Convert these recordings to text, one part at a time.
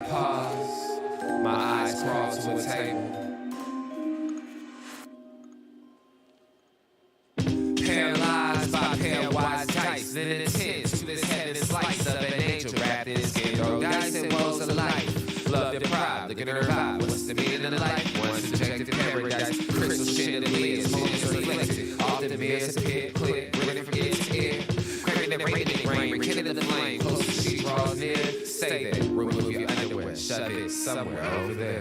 Pause. My eyes crawl to a table. Paralyzed by pair-wise dice, lit intense to this headed slice of an angel wrapped in skin. Throw dice and woes of life. Love deprived, looking at her vibe. What's the meaning of life? One subjective paradise, crystal chandeliers, moments reflected. All the mirrors appear clear, ready for its ear. Craving the radiant rain, rekindling the flame. Close as she draws near, stay there. Remove your underwear, shove it somewhere over there.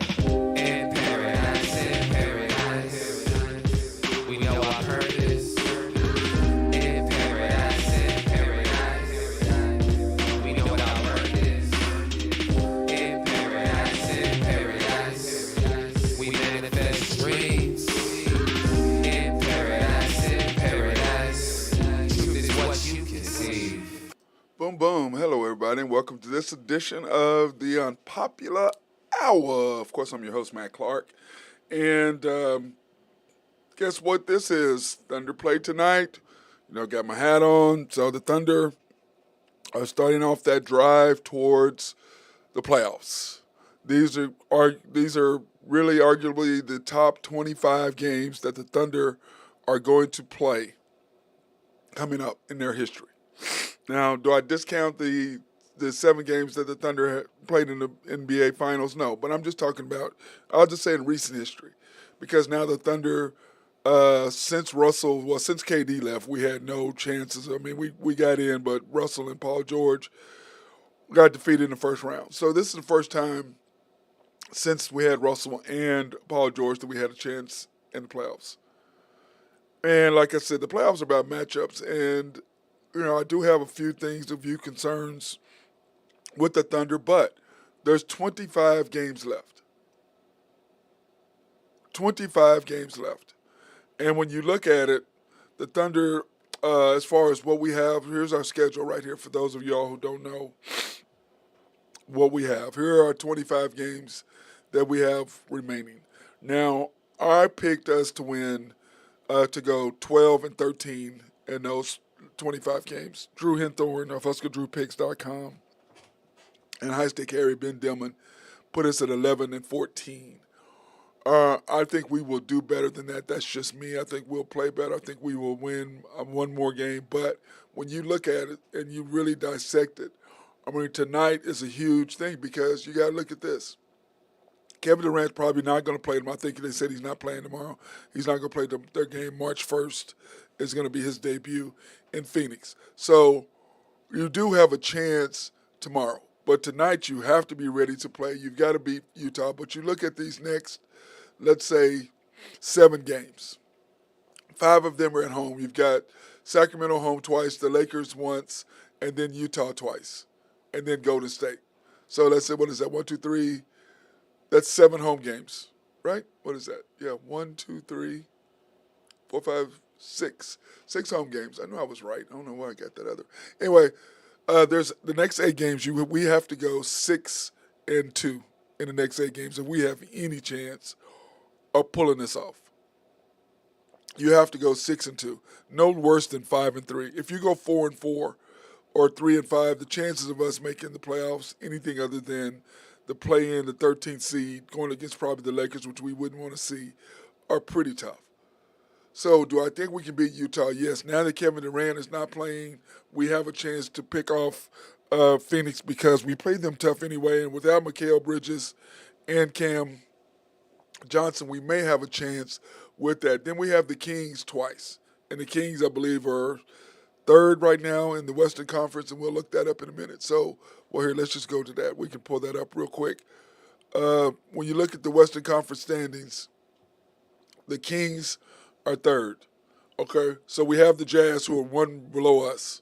In paradise, in paradise. We know our purpose. In paradise, in paradise. We know what our work is. In paradise, we manifest dreams. In paradise, truth is what you conceive. Boom, boom. Hello, everybody, and welcome to this edition of the Unpopular Hour. Of course, I'm your host, Matt Clark. And guess what this is? Thunder play tonight. Got my hat on. So the Thunder are starting off that drive towards the playoffs. These are really arguably the top 25 games that the Thunder are going to play coming up in their history. Now, do I discount the 7 games that the Thunder played in the NBA Finals? No, but I'm just talking about, I'll just say in recent history. Because now the Thunder, since KD left, we had no chances. I mean, we got in, but Russell and Paul George got defeated in the first round. So this is the first time since we had Russell and Paul George that we had a chance in the playoffs. And like I said, the playoffs are about matchups, and I do have a few concerns with the Thunder, but there's 25 games left. 25 games left. And when you look at it, the Thunder, as far as what we have, here's our schedule right here for those of y'all who don't know what we have. Here are our 25 games that we have remaining. Now, I picked us to win, to go 12-13 in those 25 games. Drew Henthorne of HuskerDrewPicks.com and High Stick Harry Ben Dillman put us at 11-14. I think we will do better than that. That's just me. I think we'll play better. I think we will win one more game. But when you look at it and you really dissect it, I mean, tonight is a huge thing because you got to look at this. Kevin Durant's probably not going to play them. I think they said he's not playing tomorrow. He's not going to play their game March 1st. Is going to be his debut in Phoenix. So you do have a chance tomorrow. But tonight you have to be ready to play. You've got to beat Utah. But you look at these next, let's say, 7 games. 5 of them are at home. You've got Sacramento home twice, the Lakers once, and then Utah twice, and then Golden State. So let's say, what is that, 1, 2, 3? That's 7 home games, right? What is that? Yeah, 1, 2, 3, 4, 5, 6. 6 home games. I know I was right. I don't know why I got that other. Anyway, there's the next 8 games. We have to go 6-2 in the next 8 games if we have any chance of pulling this off. You have to go 6-2. No worse than 5-3. If you go 4-4 or 3-5, the chances of us making the playoffs, anything other than the play-in, the 13th seed, going against probably the Lakers, which we wouldn't want to see, are pretty tough. So do I think we can beat Utah? Yes. Now that Kevin Durant is not playing, we have a chance to pick off Phoenix because we played them tough anyway. And without Mikal Bridges and Cam Johnson, we may have a chance with that. Then we have the Kings twice. And the Kings, I believe, are 3rd right now in the Western Conference, and we'll look that up in a minute. So, well, here, let's just go to that. We can pull that up real quick. When you look at the Western Conference standings, the Kings are 3rd. Okay? So we have the Jazz who are 1 below us.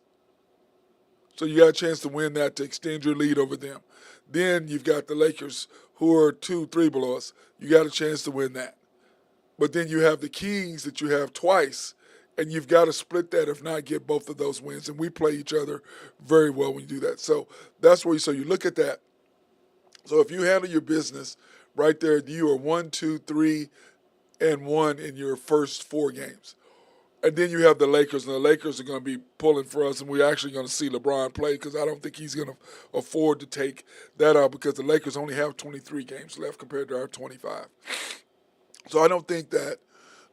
So you got a chance to win that to extend your lead over them. Then you've got the Lakers who are 2, 3 below us. You got a chance to win that. But then you have the Kings that you have twice, and you've got to split that if not get both of those wins. And we play each other very well when you do that. So that's where you look at that. So if you handle your business right there, you are 1, 2, 3, and 1 in your first 4 games. And then you have the Lakers, and the Lakers are going to be pulling for us, and we're actually going to see LeBron play because I don't think he's going to afford to take that out because the Lakers only have 23 games left compared to our 25. So I don't think that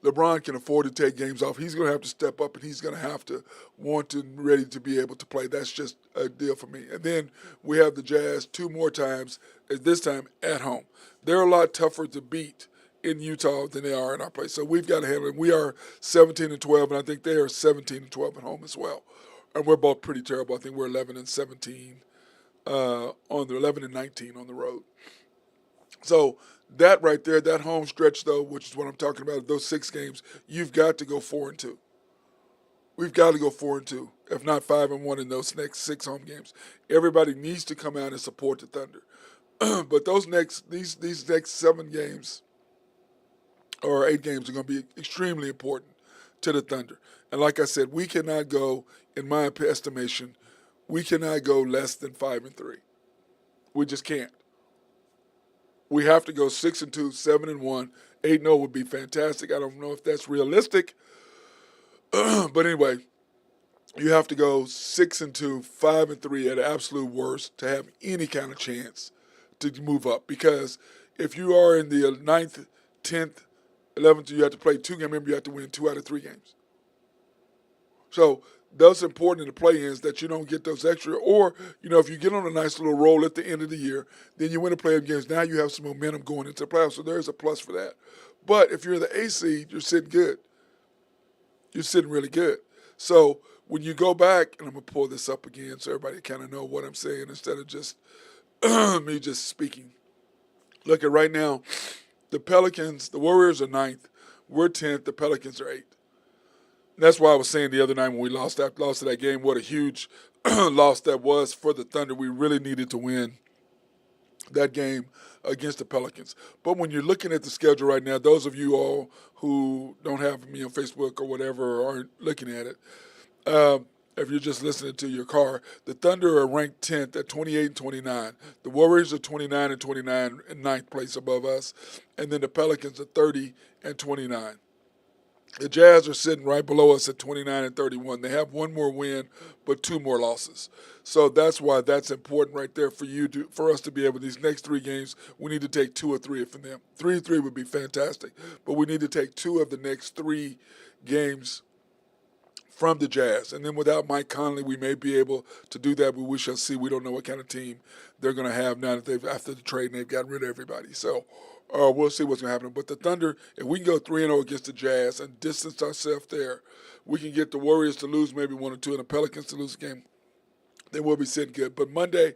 LeBron can afford to take games off. He's going to have to step up, and he's going to have to want to ready to be able to play. That's just a deal for me. And then we have the Jazz two more times, this time at home. They're a lot tougher to beat in Utah than they are in our place. So we've got to handle it. We are 17-12, and I think they are 17-12 at home as well. And we're both pretty terrible. I think we're 11-17 on the 11-19 on the road. So that right there, that home stretch though, which is what I'm talking about, those 6 games, you've got to go 4-2. We've got to go 4-2, if not 5-1 in those next 6 home games. Everybody needs to come out and support the Thunder. But these next 7 games or 8 games are going to be extremely important to the Thunder. And like I said, we cannot go, in my estimation, we cannot go less than 5-3. We just can't. We have to go 6-2, 7-1, 8-0 would be fantastic. I don't know if that's realistic, but anyway, you have to go 6-2, 5-3 at absolute worst to have any kind of chance to move up. Because if you are in the 9th, 10th, 11th, you have to play 2 games. Remember, you have to win 2 out of 3 games. So that's important in the play-ins that you don't get those extra. Or, if you get on a nice little roll at the end of the year, then you win the play-in games. Now you have some momentum going into the playoffs, so there's a plus for that. But if you're the A seed, you're sitting good. You're sitting really good. So when you go back, and I'm going to pull this up again so everybody kind of know what I'm saying instead of just me just speaking. Look at right now, the Pelicans, the Warriors are 9th. We're 10th. The Pelicans are 8th. That's why I was saying the other night when we lost to that game, what a huge loss that was for the Thunder. We really needed to win that game against the Pelicans. But when you're looking at the schedule right now, those of you all who don't have me on Facebook or whatever or aren't looking at it, if you're just listening to your car, the Thunder are ranked 10th at 28-29. The Warriors are 29-29 in 9th place above us. And then the Pelicans are 30-29. The Jazz are sitting right below us at 29-31. They have 1 more win, but 2 more losses. So that's why that's important right there for us to be able. These next 3 games, we need to take 2 or 3 from them. 3-3 would be fantastic, but we need to take 2 of the next 3 games from the Jazz. And then without Mike Conley, we may be able to do that, but we shall see. We don't know what kind of team they're going to have now that after the trade and they've gotten rid of everybody. So we'll see what's going to happen. But the Thunder, if we can go 3-0 against the Jazz and distance ourselves there, we can get the Warriors to lose maybe 1 or 2 and the Pelicans to lose a game. Then we'll be sitting good. But Monday,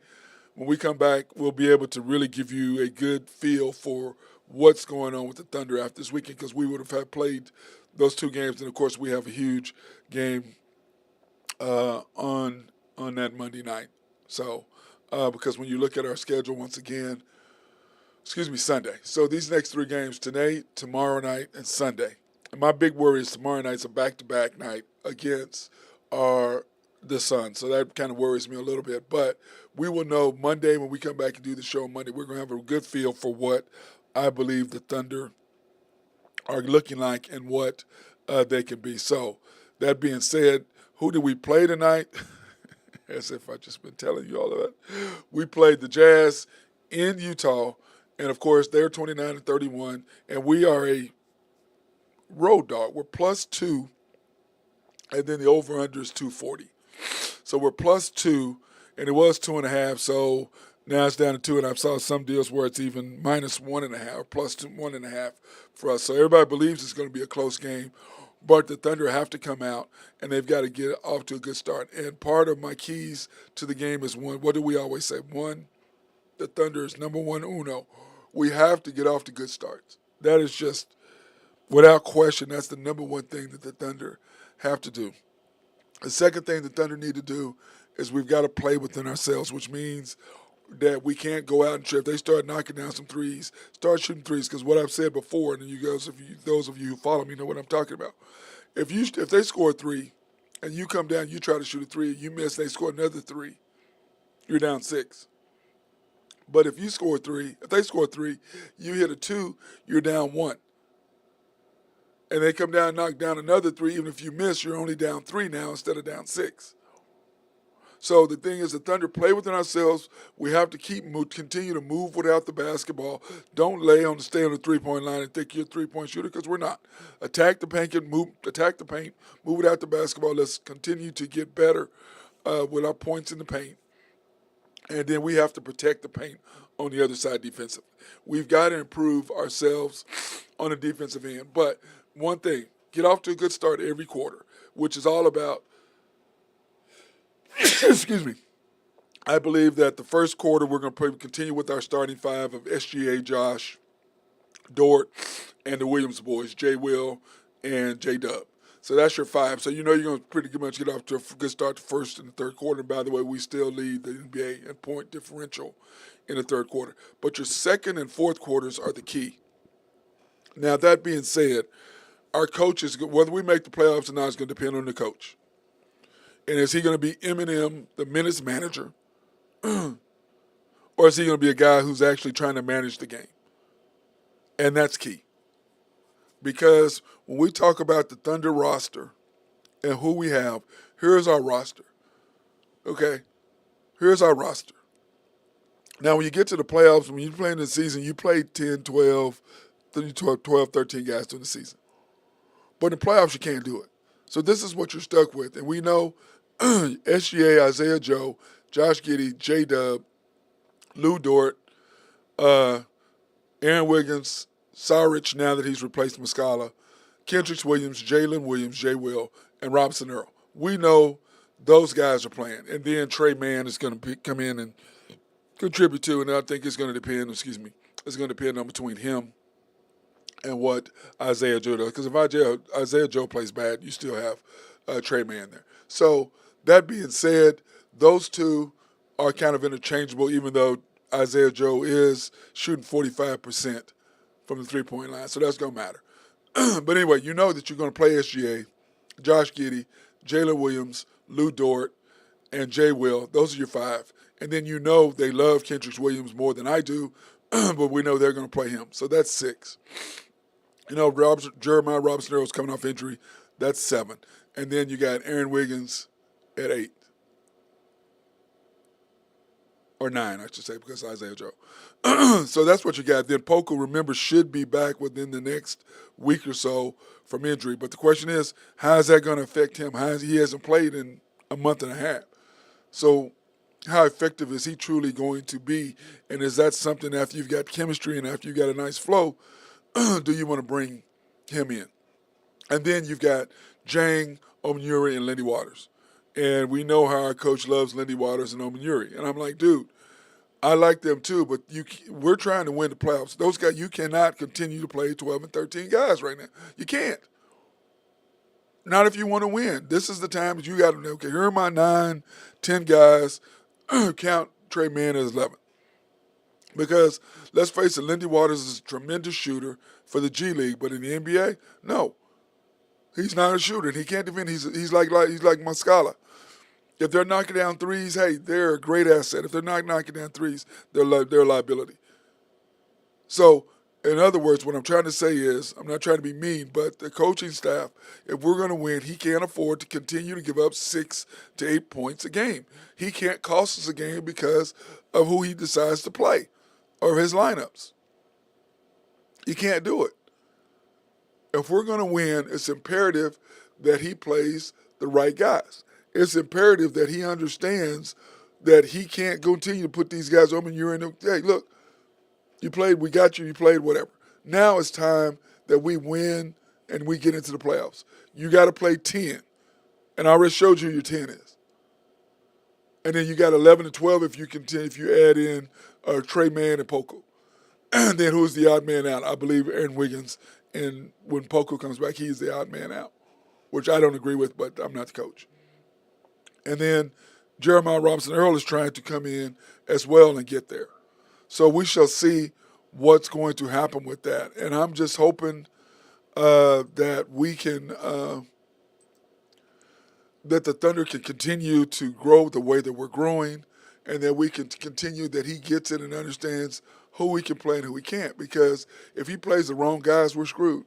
when we come back, we'll be able to really give you a good feel for what's going on with the Thunder after this weekend because we would have had played those 2 games. And, of course, we have a huge game on that Monday night. So because when you look at our schedule once again, Sunday. So these next 3 games, today, tomorrow night, and Sunday. And my big worry is tomorrow night's a back-to-back night against the Suns. So that kind of worries me a little bit. But we will know Monday when we come back and do the show on Monday. We're going to have a good feel for what I believe the Thunder are looking like and what they can be. So that being said, who did we play tonight? As if I've just been telling you all of that. We played the Jazz in Utah. And, of course, they're 29-31, and we are a road dog. We're +2, and then the over-under is 240. So we're +2, and it was 2.5, so now it's down to 2, and I saw some deals where it's even -1.5 or +1.5 for us. So everybody believes it's going to be a close game, but the Thunder have to come out, and they've got to get off to a good start. And part of my keys to the game is, one, what do we always say? One, the Thunder is number 1 uno. We have to get off to good starts. That is just, without question, that's the number 1 thing that the Thunder have to do. The second thing the Thunder need to do is we've got to play within ourselves, which means that we can't go out and trip. They start knocking down some threes, start shooting threes, because what I've said before, and those of you who follow me know what I'm talking about. If they score 3 and you come down, you try to shoot a 3, you miss, they score another 3, you're down 6. But if they score 3, you hit a 2, you're down 1. and they come down and knock down another 3, even if you miss, you're only down 3 now instead of down 6. So the thing is, the Thunder play within ourselves. We have to continue to move without the basketball. Don't stay on the 3-point line and think you're a 3-point shooter, because we're not. Attack the paint, move without the basketball. Let's continue to get better with our points in the paint. And then we have to protect the paint on the other side defensively. We've got to improve ourselves on the defensive end. But one thing, get off to a good start every quarter, which is all about excuse me. I believe that the first quarter we're going to continue with our starting 5 of SGA, Josh, Dort, and the Williams boys, J. Will and J. Dub. So that's your 5. So you know you're going to pretty much get off to a good start the first and the third quarter. And by the way, we still lead the NBA in point differential in the third quarter. But your second and fourth quarters are the key. Now, that being said, our coaches, whether we make the playoffs or not, is going to depend on the coach. And is he going to be Eminem, the minutes manager, or is he going to be a guy who's actually trying to manage the game? And that's key. Because when we talk about the Thunder roster and who we have, here's our roster. Okay? Here's our roster. Now, when you get to the playoffs, when you play in the season, you play 10, 12, 13 guys during the season. But in the playoffs, you can't do it. So this is what you're stuck with. And we know SGA, Isaiah Joe, Josh Giddey, J-Dub, Lou Dort, Aaron Wiggins, Saric, now that he's replaced Muscala, Kendrick Williams, Jalen Williams, J. Will, and Robinson Earl. We know those guys are playing. And then Trey Mann is going to come in and contribute to, and I think it's going to depend on between him and what Isaiah Joe does. Because if Isaiah Joe plays bad, you still have Trey Mann there. So that being said, those two are kind of interchangeable, even though Isaiah Joe is shooting 45% from the three-point line. So that's going to matter. But anyway, you know that you're going to play SGA, Josh Giddey, Jalen Williams, Lou Dort, and Jay Will. Those are your 5. And then you know they love Kendrick Williams more than I do, but we know they're going to play him. So that's 6. You know, Jeremiah Robinson Earl's coming off injury. That's 7. And then you got Aaron Wiggins at 8. Or 9, I should say, because Isaiah Joe. So that's what you got. Then Poku, remember, should be back within the next week or so from injury. But the question is, how is that going to affect him? He hasn't played in a month and a half. So how effective is he truly going to be? And is that something, after you've got chemistry and after you've got a nice flow, do you want to bring him in? And then you've got Jang, Omunuri, and Lindy Waters. And we know how our coach loves Lindy Waters and Omunuri. And I'm like, dude, I like them too, but we're trying to win the playoffs. Those guys, you cannot continue to play 12 and 13 guys right now. You can't. Not if you want to win. This is the time that you got to know, okay, here are my 9, 10 guys. Count Trey Mann as 11. Because, let's face it, Lindy Waters is a tremendous shooter for the G League, but in the NBA, no. He's not a shooter, and he can't defend. He's like Muscala. If they're knocking down threes, hey, they're a great asset. If they're not knocking down threes, they're a liability. So, in other words, what I'm trying to say is, I'm not trying to be mean, but the coaching staff, if we're going to win, he can't afford to continue to give up 6 to 8 points a game. He can't cost us a game because of who he decides to play or his lineups. He can't do it. If we're going to win, it's imperative that he plays the right guys. It's imperative that he understands that he can't continue to put these guys on and you're in the, hey, look, you played, we got you, you played, whatever. Now it's time that we win and we get into the playoffs. You got to play 10. And I already showed you who your 10 is. And then you got 11 and 12 if you add in Trey Mann and Poku. And then who's the odd man out? I believe Aaron Wiggins. And when Poku comes back, he's the odd man out, which I don't agree with, but I'm not the coach. And then Jeremiah Robinson Earl is trying to come in as well and get there. So we shall see what's going to happen with that. And I'm just hoping that we can, that the Thunder can continue to grow the way that we're growing, and that we can continue, that he gets it and understands who he can play and who he can't. Because if he plays the wrong guys, we're screwed.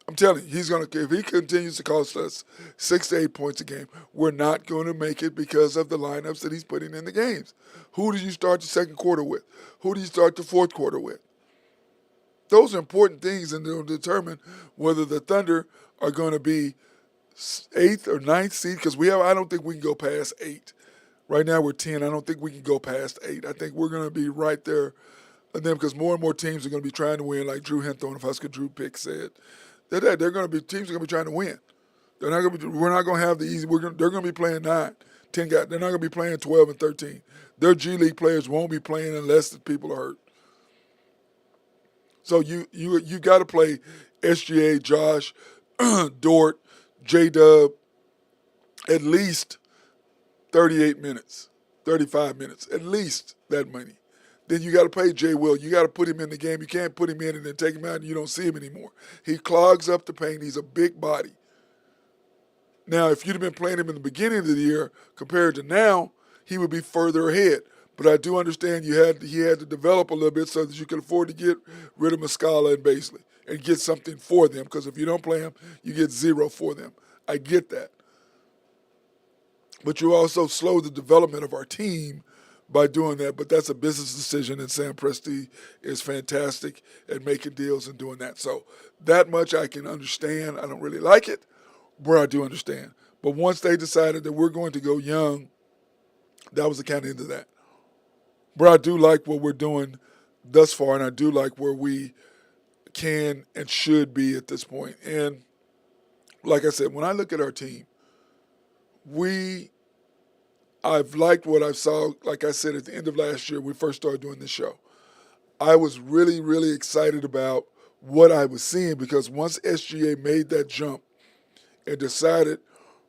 I'm telling you, if he continues to cost us 6 to 8 points a game, we're not going to make it because of the lineups that he's putting in the games. Who do you start the second quarter with? Who do you start the fourth quarter with? Those are important things, and they'll determine whether the Thunder are going to be eighth or ninth seed. Because I don't think we can go past 8. Right now we're 10. I don't think we can go past 8. I think we're going to be right there, and then because more and more teams are going to be trying to win, like Drew Henthorne, if Husker Drew Pick said. They're going to be teams are going to be trying to win. They're not going to be. We're not going to have the easy. They're going to be playing 9, 10 guys. They're not going to be playing 12 and 13. Their G League players won't be playing unless the people are hurt. So you got to play SGA, Josh, Dort, J Dub, at least 38 minutes, 35 minutes, at least that many. Then you got to play Jay Will. You got to put him in the game. You can't put him in and then take him out and you don't see him anymore. He clogs up the paint. He's a big body. Now, if you'd have been playing him in the beginning of the year compared to now, he would be further ahead. But I do understand he had to develop a little bit so that you can afford to get rid of Muscala and Baisley and get something for them. Because if you don't play him, you get 0 for them. I get that. But you also slow the development of our team by doing that. But that's a business decision, and Sam Presti is fantastic at making deals and doing that. So that much I can understand. I don't really like it, but I do understand. But once they decided that we're going to go young, that was the kind of end of that. But I do like what we're doing thus far, and I do like where we can and should be at this point. And like I said, when I look at our team, I've liked what I saw, like I said, at the end of last year when we first started doing this show. I was really, really excited about what I was seeing because once SGA made that jump and decided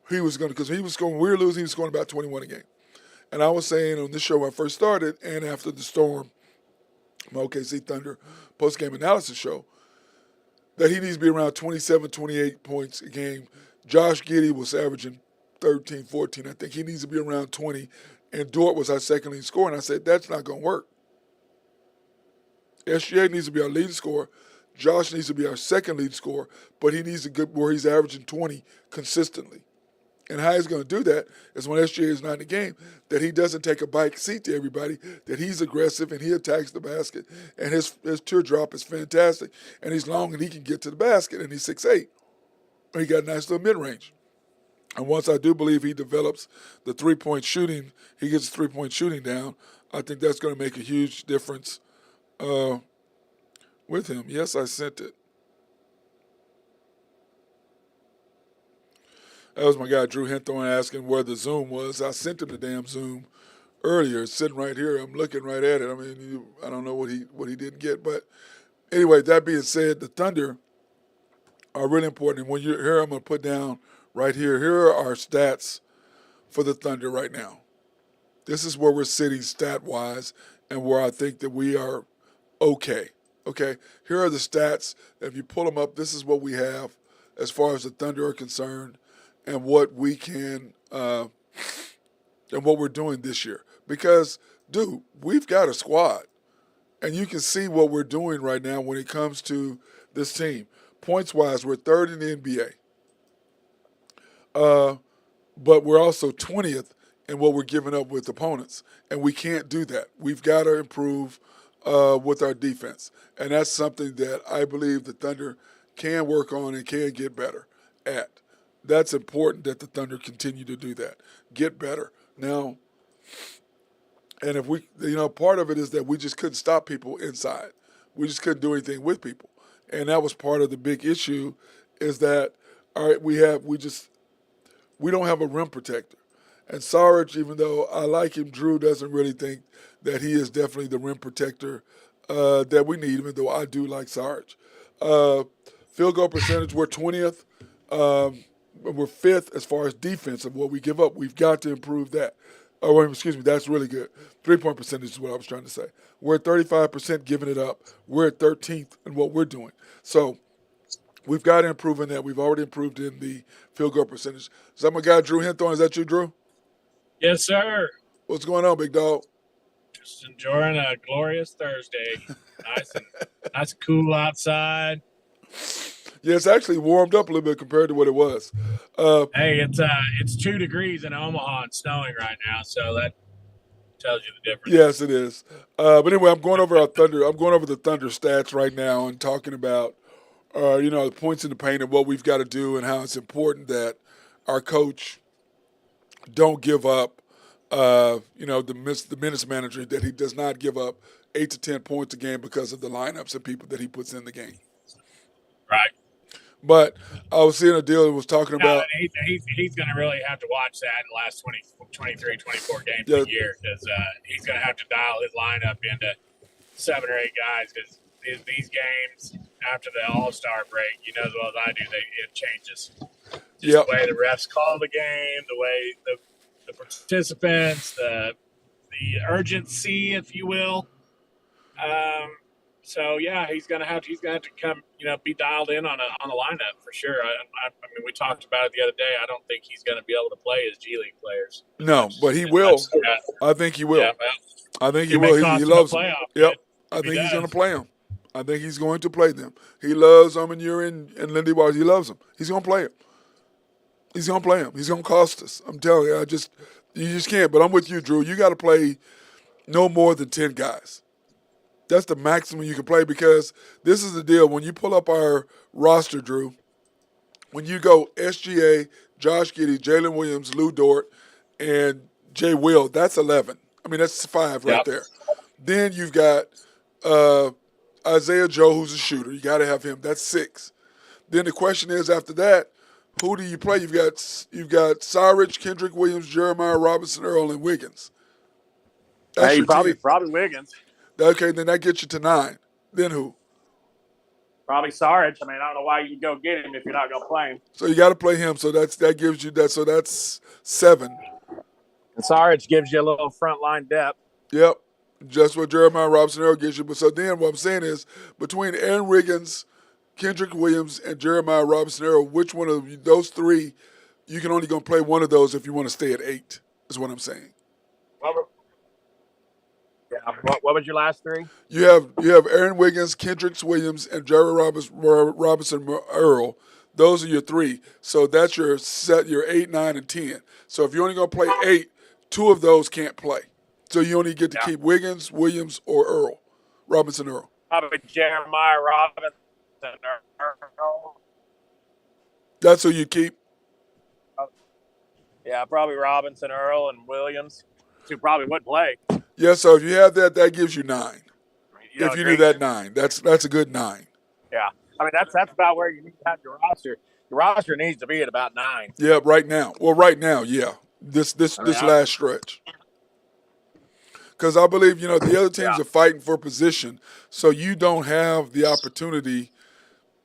he was going to, because we were losing, he was scoring about 21 a game. And I was saying on this show when I first started and after the Storm, my OKC Thunder post-game analysis show, that he needs to be around 27, 28 points a game. Josh Giddey was averaging 13, 14. I think he needs to be around 20. And Dort was our second leading scorer. And I said, that's not going to work. SGA needs to be our leading scorer. Josh needs to be our second leading scorer. But he needs to get where he's averaging 20 consistently. And how he's going to do that is when SGA is not in the game, that he doesn't take a bike seat to everybody, that he's aggressive and he attacks the basket. And his teardrop is fantastic. And he's long and he can get to the basket. And he's 6'8". He got a nice little mid-range. And once I do believe he develops the three-point shooting, he gets the three-point shooting down, I think that's going to make a huge difference with him. Yes, I sent it. That was my guy, Drew Henthorne, asking where the Zoom was. I sent him the damn Zoom earlier. It's sitting right here. I'm looking right at it. I mean, I don't know what he didn't get. But anyway, that being said, the Thunder are really important. And when you're here, I'm going to put down right here. Here are our stats for the Thunder right now. This is where we're sitting stat-wise and where I think that we are okay. Okay, here are the stats. If you pull them up, this is what we have as far as the Thunder are concerned and what we can and what we're doing this year. Because, dude, we've got a squad. And you can see what we're doing right now when it comes to this team. Points-wise, we're third in the NBA. But we're also 20th in what we're giving up with opponents. And we can't do that. We've got to improve with our defense. And that's something that I believe the Thunder can work on and can get better at. That's important that the Thunder continue to do that. Get better. Now, and if we, part of it is that we just couldn't stop people inside. We just couldn't do anything with people. And that was part of the big issue is that, all right, we don't have a rim protector. And Sarge, even though I like him, Drew doesn't really think that he is definitely the rim protector that we need, even though I do like Sarge. Field goal percentage, we're 20th. We're 5th as far as defense of what we give up. We've got to improve that. Oh, excuse me, that's really good. 3-point percentage is what I was trying to say. We're at 35% giving it up. We're at 13th in what we're doing. So we've got to improve in that. We've already improved in the field goal percentage. Is that my guy, Drew Henthorne? Is that you, Drew? Yes, sir. What's going on, big dog? Just enjoying a glorious Thursday. Nice and cool outside. Yeah, it's actually warmed up a little bit compared to what it was. Hey, it's 2 degrees in Omaha and snowing right now, so that tells you the difference. Yes, it is. But anyway, I'm going over our Thunder. I'm going over the Thunder stats right now and talking about, the points in the paint and what we've got to do and how it's important that our coach don't give up. The minutes manager that he does not give up 8 to 10 points a game because of the lineups and people that he puts in the game. Right. But I was seeing a deal that was talking No, about. and he's going to really have to watch that in the last 20, 23, 24 games Yeah. of the year because he's going to have to dial his lineup into 7 or 8 guys because these games after the All-Star break, you know as well as I do, it changes. Just the way the refs call the game, the way the participants, the urgency, if you will. So yeah, he's gonna have to come, be dialed in on a lineup for sure. I mean, we talked about it the other day. I don't think he's going to be able to play his G League players. No, but he will. I think he will. Yeah, well, I think he will. He loves them. Yep. I think he's going to play them. I think he's going to play them. He loves them, and Lindy Waters. He loves them. He's going to play them. He's going to play them. He's going to cost us. I'm telling you. You just can't. But I'm with you, Drew. You got to play no more than 10 guys. That's the maximum you can play because this is the deal. When you pull up our roster, Drew, when you go SGA, Josh Giddey, Jalen Williams, Lou Dort, and Jay Will, that's 11. I mean, that's 5 right there. Then you've got Isaiah Joe, who's a shooter. You got to have him. That's 6. Then the question is, after that, who do you play? You've got Saric, Kendrick Williams, Jeremiah Robinson, Earl, and Wiggins. That's probably Wiggins. Okay, then that gets you to 9. Then who? Probably Saric. I mean, I don't know why you go get him if you're not going to play him. So you got to play him. So that gives you that. So that's 7. And Saric gives you a little front line depth. Yep, just what Jeremiah Robinson Earl gives you. But so then what I'm saying is between Aaron Wiggins, Kendrick Williams, and Jeremiah Robinson Earl, which one of those 3 you can only go play one of those if you want to stay at 8? Is what I'm saying. What was your last 3? You have Aaron Wiggins, Kendrick Williams, and Jerry Robinson Earl. Those are your 3. So that's your 8, 9, and 10. So if you're only going to play 8, 2 of those can't play. So you only get to keep Wiggins, Williams, or Robinson Earl. Probably Jeremiah Robinson Earl. That's who you keep? Yeah, probably Robinson Earl and Williams, who probably would play. Yeah, so if you have that gives you 9. If you do that 9, that's a good 9. Yeah, I mean that's about where you need to have your roster. Your roster needs to be at about 9. Yeah, right now. Well, right now, yeah. This last stretch. Because I believe the other teams are fighting for position, so you don't have the opportunity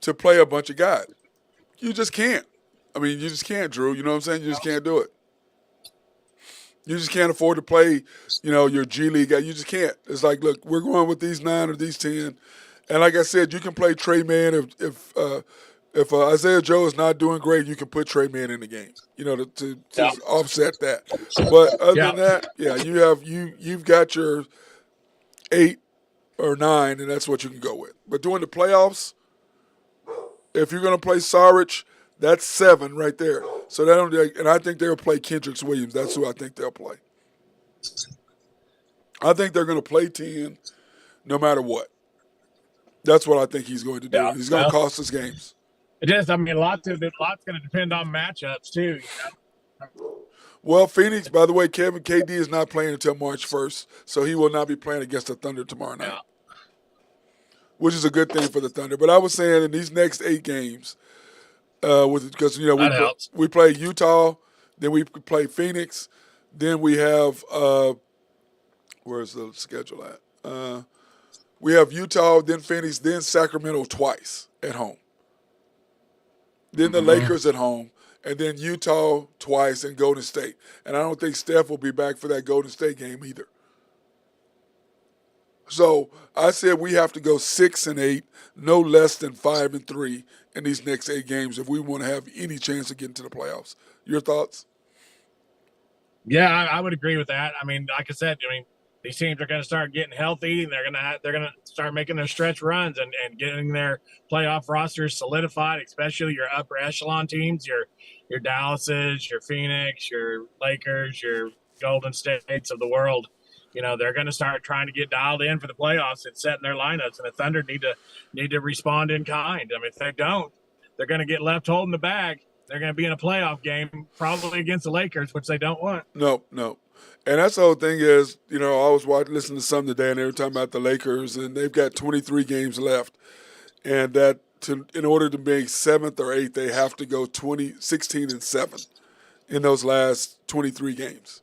to play a bunch of guys. You just can't. I mean, you just can't, Drew. You know what I'm saying? You just can't do it. You just can't afford to play, your G League guy. You just can't. It's like, look, we're going with these 9 or these 10. And like I said, you can play Trey Mann if Isaiah Joe is not doing great, you can put Trey Mann in the game, to offset that. But other than that, you've got your 8 or 9, and that's what you can go with. But during the playoffs, if you're going to play Saric, that's 7 right there. So and I think they'll play Kendrick Williams. That's who I think they'll play. I think they're going to play 10 no matter what. That's what I think he's going to do. Yeah, he's going to cost us games. It is. I mean, lot's going to depend on matchups too. Well, Phoenix, by the way, KD is not playing until March 1st, so he will not be playing against the Thunder tomorrow night, which is a good thing for the Thunder. But I was saying in these next 8 games, because we play Utah, then we play Phoenix, then we have where's the schedule at? We have Utah, then Phoenix, then Sacramento twice at home. Then the Lakers at home, and then Utah twice and Golden State. And I don't think Steph will be back for that Golden State game either. So I said we have to go 6-8, no less than 5-3 in these next 8 games if we want to have any chance of getting to the playoffs. Your thoughts? Yeah, I would agree with that. I mean, like I said, these teams are going to start getting healthy, and they're going to start making their stretch runs and getting their playoff rosters solidified, especially your upper echelon teams, your Dallases, your Phoenix, your Lakers, your Golden States of the world. You know, they're going to start trying to get dialed in for the playoffs and setting their lineups, and the Thunder need to respond in kind. I mean, if they don't, they're going to get left holding the bag. They're going to be in a playoff game, probably against the Lakers, which they don't want. No. And that's the whole thing is, you know, I was listening to some today, and they were talking about the Lakers, and they've got 23 games left. And that in order to make 7th or 8th, they have to go 16-7 in those last 23 games.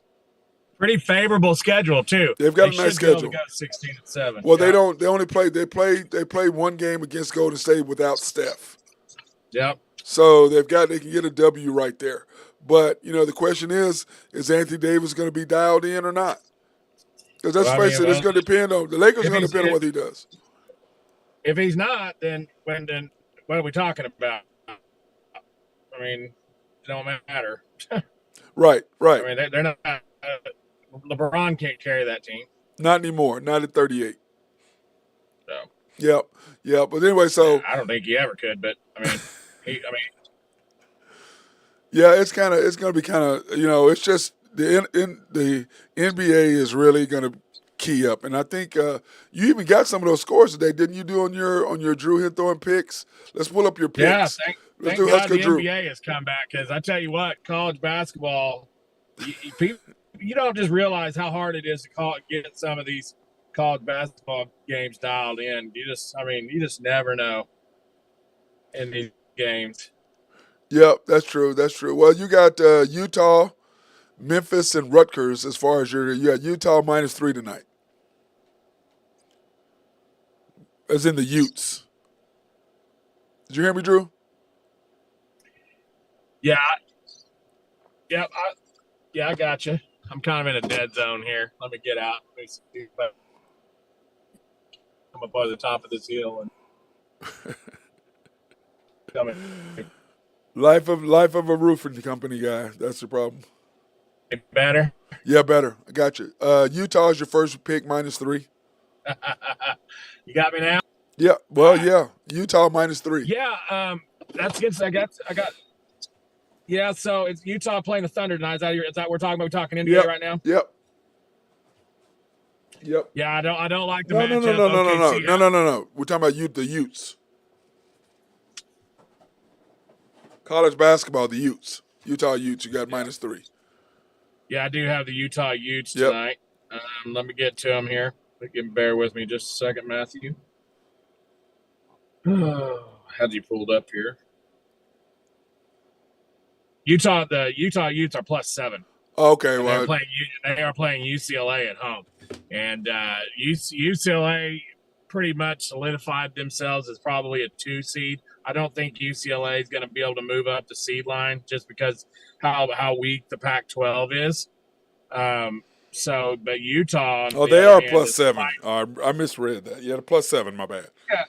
Pretty favorable schedule too. They've got a nice schedule. Got 16-7. Well, they don't. They only play. They play one game against Golden State without Steph. Yep. So they can get a W right there. But you know, the question is Anthony Davis going to be dialed in or not? Because let's face it, it's going to depend on the Lakers. Are going to depend on what he does. If he's not, then what are we talking about? I mean, it don't matter. Right. I mean, they're not. LeBron can't carry that team. Not anymore. Not at 38. So. Yeah. But anyway, so I don't think he ever could. But I mean, yeah, it's going to be kind of, you know, it's just the NBA is really going to key up, and I think you even got some of those scores today, didn't you? Do on your Drew hit throwing picks. Let's pull up your picks. Yeah, thank God the NBA has come back, because I tell you what, college basketball, you don't just realize how hard it is to get some of these college basketball games dialed in. You just never know in these games. Yep, that's true. Well, you got Utah, Memphis, and Rutgers as far as you got Utah -3 tonight. As in the Utes. Did you hear me, Drew? Yeah. I got you. I'm kind of in a dead zone here. Let me get out. Let me see if I'm above the top of this hill and coming. Life of a roofing company guy. That's the problem. Better? Yeah, better. I got you. Utah is your first pick -3. You got me now? Yeah. Well, yeah. Utah -3. Yeah. That's good. I got. Yeah. So it's Utah playing the Thunder tonight. Is that we're talking about? We're talking NBA right now. Yep. Yeah. I don't like the No. matchup. No. We're talking about the Utes. College basketball, the Utes. Utah Utes. You got -3. Yeah, I do have the Utah Utes tonight. Let me get to them here. You can bear with me just a second, Matthew. Had you pulled up here? The Utah Utes are +7. Okay, well, they are playing UCLA at home, and UCLA pretty much solidified themselves as probably a 2 seed. I don't think UCLA is going to be able to move up the seed line just because how weak the Pac-12 is. But Utah. Oh, they are +7. I misread that. Yeah, the +7. My bad. Yeah,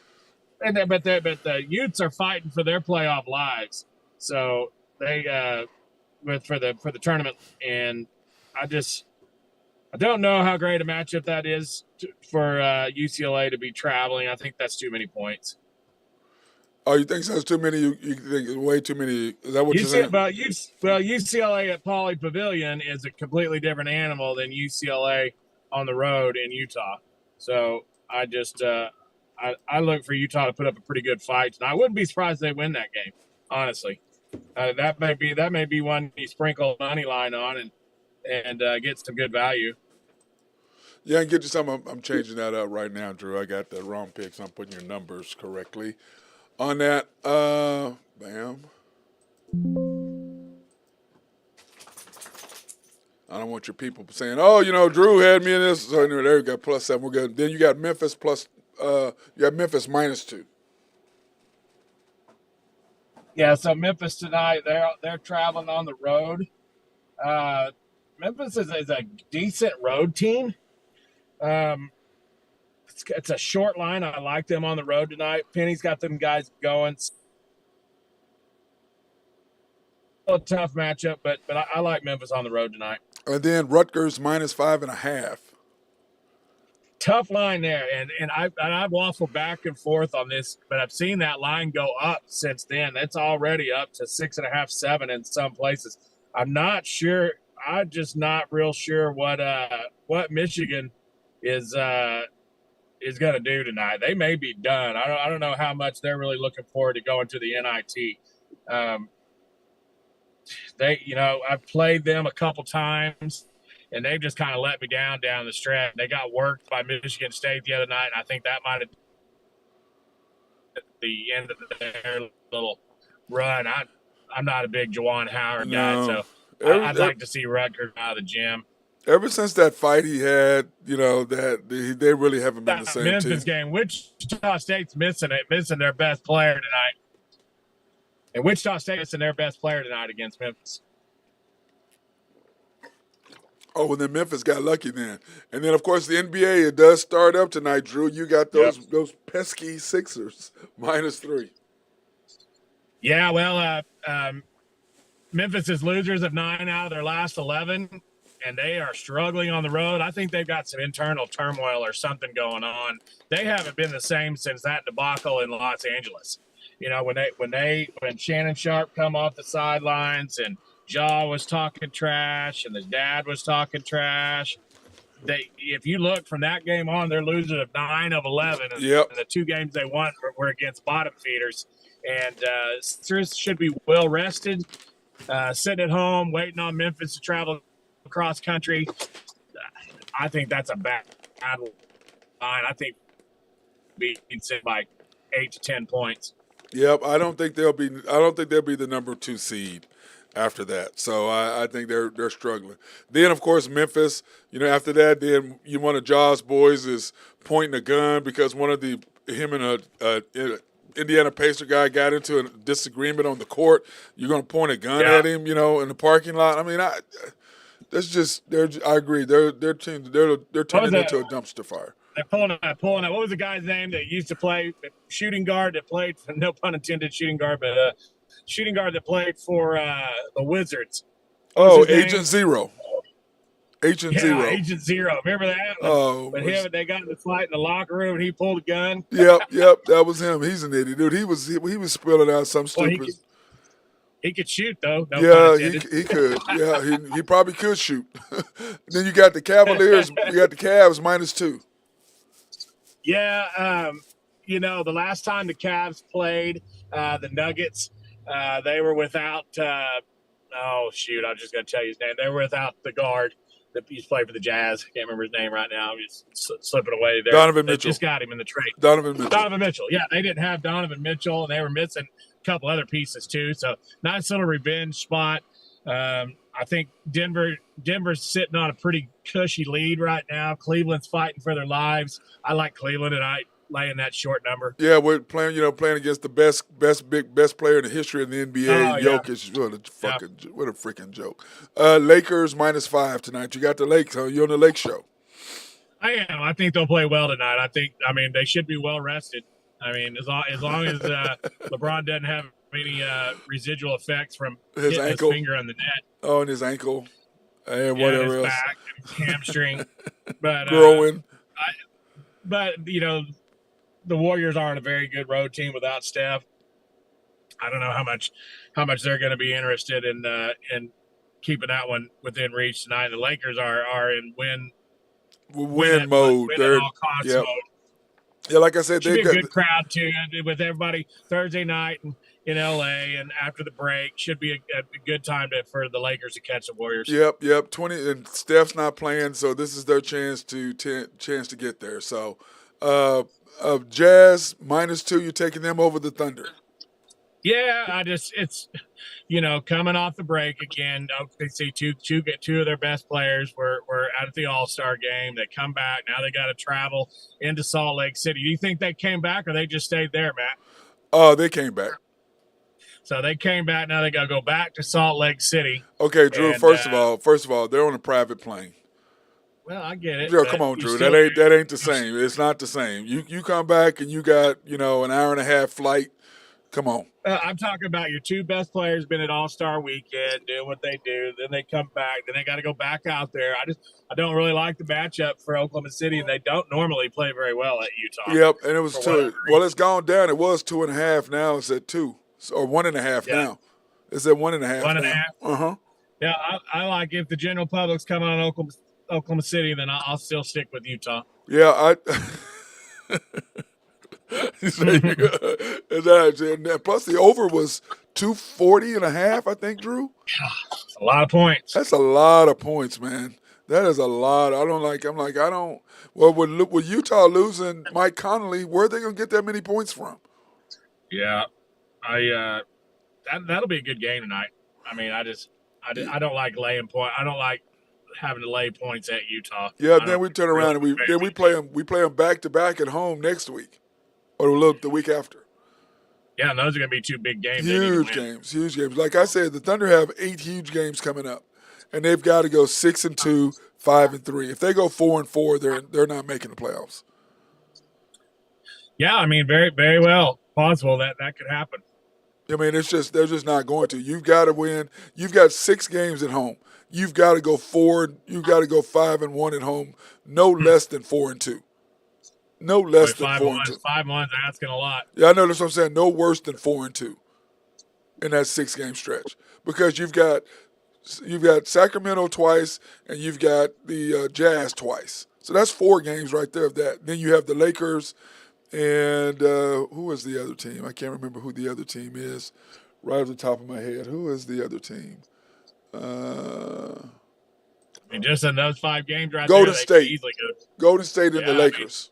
but the Utes are fighting for their playoff lives. So they for the tournament, and I don't know how great a matchup that is for UCLA to be traveling. I think that's too many points. Oh, you think that's too many? You think it's way too many? Is that what you're saying? UCLA at Pauley Pavilion is a completely different animal than UCLA on the road in Utah. So I just I look for Utah to put up a pretty good fight, and I wouldn't be surprised if they win that game. Honestly, that may be one you sprinkle money line on and get some good value. Yeah, and get you some. I'm changing that up right now, Drew. I got the wrong picks. I'm putting your numbers correctly on that. Bam. I don't want your people saying, "Oh, you know, Drew had me in this." So there you go, +7. We're good. Then you got Memphis -2. Yeah, so Memphis tonight, they're traveling on the road. Memphis is a decent road team. It's a short line. I like them on the road tonight. Penny's got them guys going. A tough matchup, but I like Memphis on the road tonight. And then Rutgers -5.5. Tough line there, and I've waffled back and forth on this, but I've seen that line go up since then. It's already up to 6.5, 7 in some places. I'm not sure. I'm just not real sure what Michigan is going to do tonight. They may be done. I don't know how much they're really looking forward to going to the NIT. I've played them a couple times, and they've just kind of let me down the stretch. They got worked by Michigan State the other night, and I think that might have been the end of their little run. I'm not a big Juwan Howard guy, so I'd like to see Rutgers out of the gym. Ever since that fight he had, that they really haven't been the same Memphis team. game, Wichita State's missing their best player tonight. And Wichita State missing their best player tonight against Memphis. Oh, well, then Memphis got lucky then. And then, of course, the NBA, it does start up tonight, Drew. You got those pesky Sixers, -3. Yeah, well, Memphis is losers of 9 out of their last 11, and they are struggling on the road. I think they've got some internal turmoil or something going on. They haven't been the same since that debacle in Los Angeles. When Shannon Sharp come off the sidelines and Jaw was talking trash and his dad was talking trash. If you look from that game on, they're losers of 9 of 11. And the 2 games they won were against bottom feeders. And should be well rested, sitting at home, waiting on Memphis to travel across country. I think that's a bad line. I think being sent by 8 to 10 points. Yep, I don't think they'll be the number 2 seed after that. So I think they're struggling. Then, of course, Memphis, after that, then one of Jaw's boys is pointing a gun because him and a Indiana Pacer guy got into a disagreement on the court. You're going to point a gun at him, in the parking lot. I mean, I agree. They're turning into a dumpster fire. They're pulling out. What was the guy's name that used to play shooting guard that played, no pun intended, shooting guard, but shooting guard that played for the Wizards? Agent Zero. Agent Zero. Remember that? They got in the fight in the locker room and he pulled a gun. Yep, that was him. He's an idiot, dude. He was spilling out some stupid. He could shoot though. He could. Yeah, he probably could shoot. Then you got the Cavaliers. You got the Cavs -2. Yeah, the last time the Cavs played the Nuggets, they were without. I was just going to tell you his name. They were without the guard that he's played for the Jazz. I can't remember his name right now. He's slipping away there. Donovan Mitchell. They just got him in the trade. Donovan Mitchell. Yeah, they didn't have Donovan Mitchell, and they were missing a couple other pieces too. So nice little revenge spot. I think Denver's sitting on a pretty cushy lead right now. Cleveland's fighting for their lives. I like Cleveland tonight, laying that short number. Yeah, we're playing against the best player in the history of the NBA. Jokic, what a freaking joke. Lakers -5 tonight. You got the Lakes. You're on the Lake Show. I am. I think they'll play well tonight. They should be well rested. As long as LeBron doesn't have any residual effects from his hitting ankle. His finger on the net. Oh, and his ankle. And whatever his else. Back and hamstring. But growing. The Warriors aren't a very good road team without Steph. I don't know how much they're going to be interested in keeping that one within reach tonight. The Lakers are in win mode. Win at all costs mode. Yeah, like I said, they've got a good crowd too with everybody Thursday night in LA, and after the break should be a good time for the Lakers to catch the Warriors. Yep. 20 and Steph's not playing, so this is their chance to get there. So, Jazz -2, you're taking them over the Thunder. Yeah, it's coming off the break again. They see two of their best players were out at the All-Star game. They come back. Now they got to travel into Salt Lake City. Do you think they came back or they just stayed there, Matt? They came back. So they came back. Now they got to go back to Salt Lake City. Okay, Drew. First of all, they're on a private plane. Well, I get it. Drew, come on, Drew. That ain't the same. It's not the same. You come back and you got an hour and a half flight. Come on. I'm talking about your two best players been at All-Star Weekend doing what they do. Then they come back. Then they got to go back out there. I don't really like the matchup for Oklahoma City, and they don't normally play very well at Utah. Yep, and it was for two. whatever Well, reason. it's gone down. It was 2.5. Now it's at 2, or 1.5 Yeah. now. It's at 1.5 1.5. now. Uh-huh. Yeah, I like if the general public's coming on Oklahoma City, then I'll still stick with Utah. Yeah, you say, and plus the over was 240.5, I think, Drew. It's a lot of points. That's a lot of points, man. That is a lot. Well, with Utah losing Mike Conley, where are they going to get that many points from? Yeah, that'll be a good game tonight. I mean, I don't like laying point. I don't like having to lay points at Utah. Yeah, then we turn around and we play them back to back at home next week, or the week after. Yeah, and those are going to be two big games. Huge games. Like I said, the Thunder have 8 huge games coming up, and they've got to go 6-2, 5-3. If they go 4-4, they're not making the playoffs. Yeah, I mean, very, very well possible that could happen. I mean, they're just not going to. You've got to win. You've got 6 games at home. You've got to go 4. You've got to go 5-1 at home. No less than 4-2. No less than 4-2. 5-1's asking a lot. Yeah, I know that's what I'm saying. No worse than 4-2 in that 6-game stretch, because you've got Sacramento twice and you've got the Jazz twice. So that's 4 games right there of that. Then you have the Lakers and who is the other team? I can't remember who the other team is right off the top of my head. Who is the other team? I mean, just in those 5 games right Golden there, State. Easily go. Golden State and the Lakers.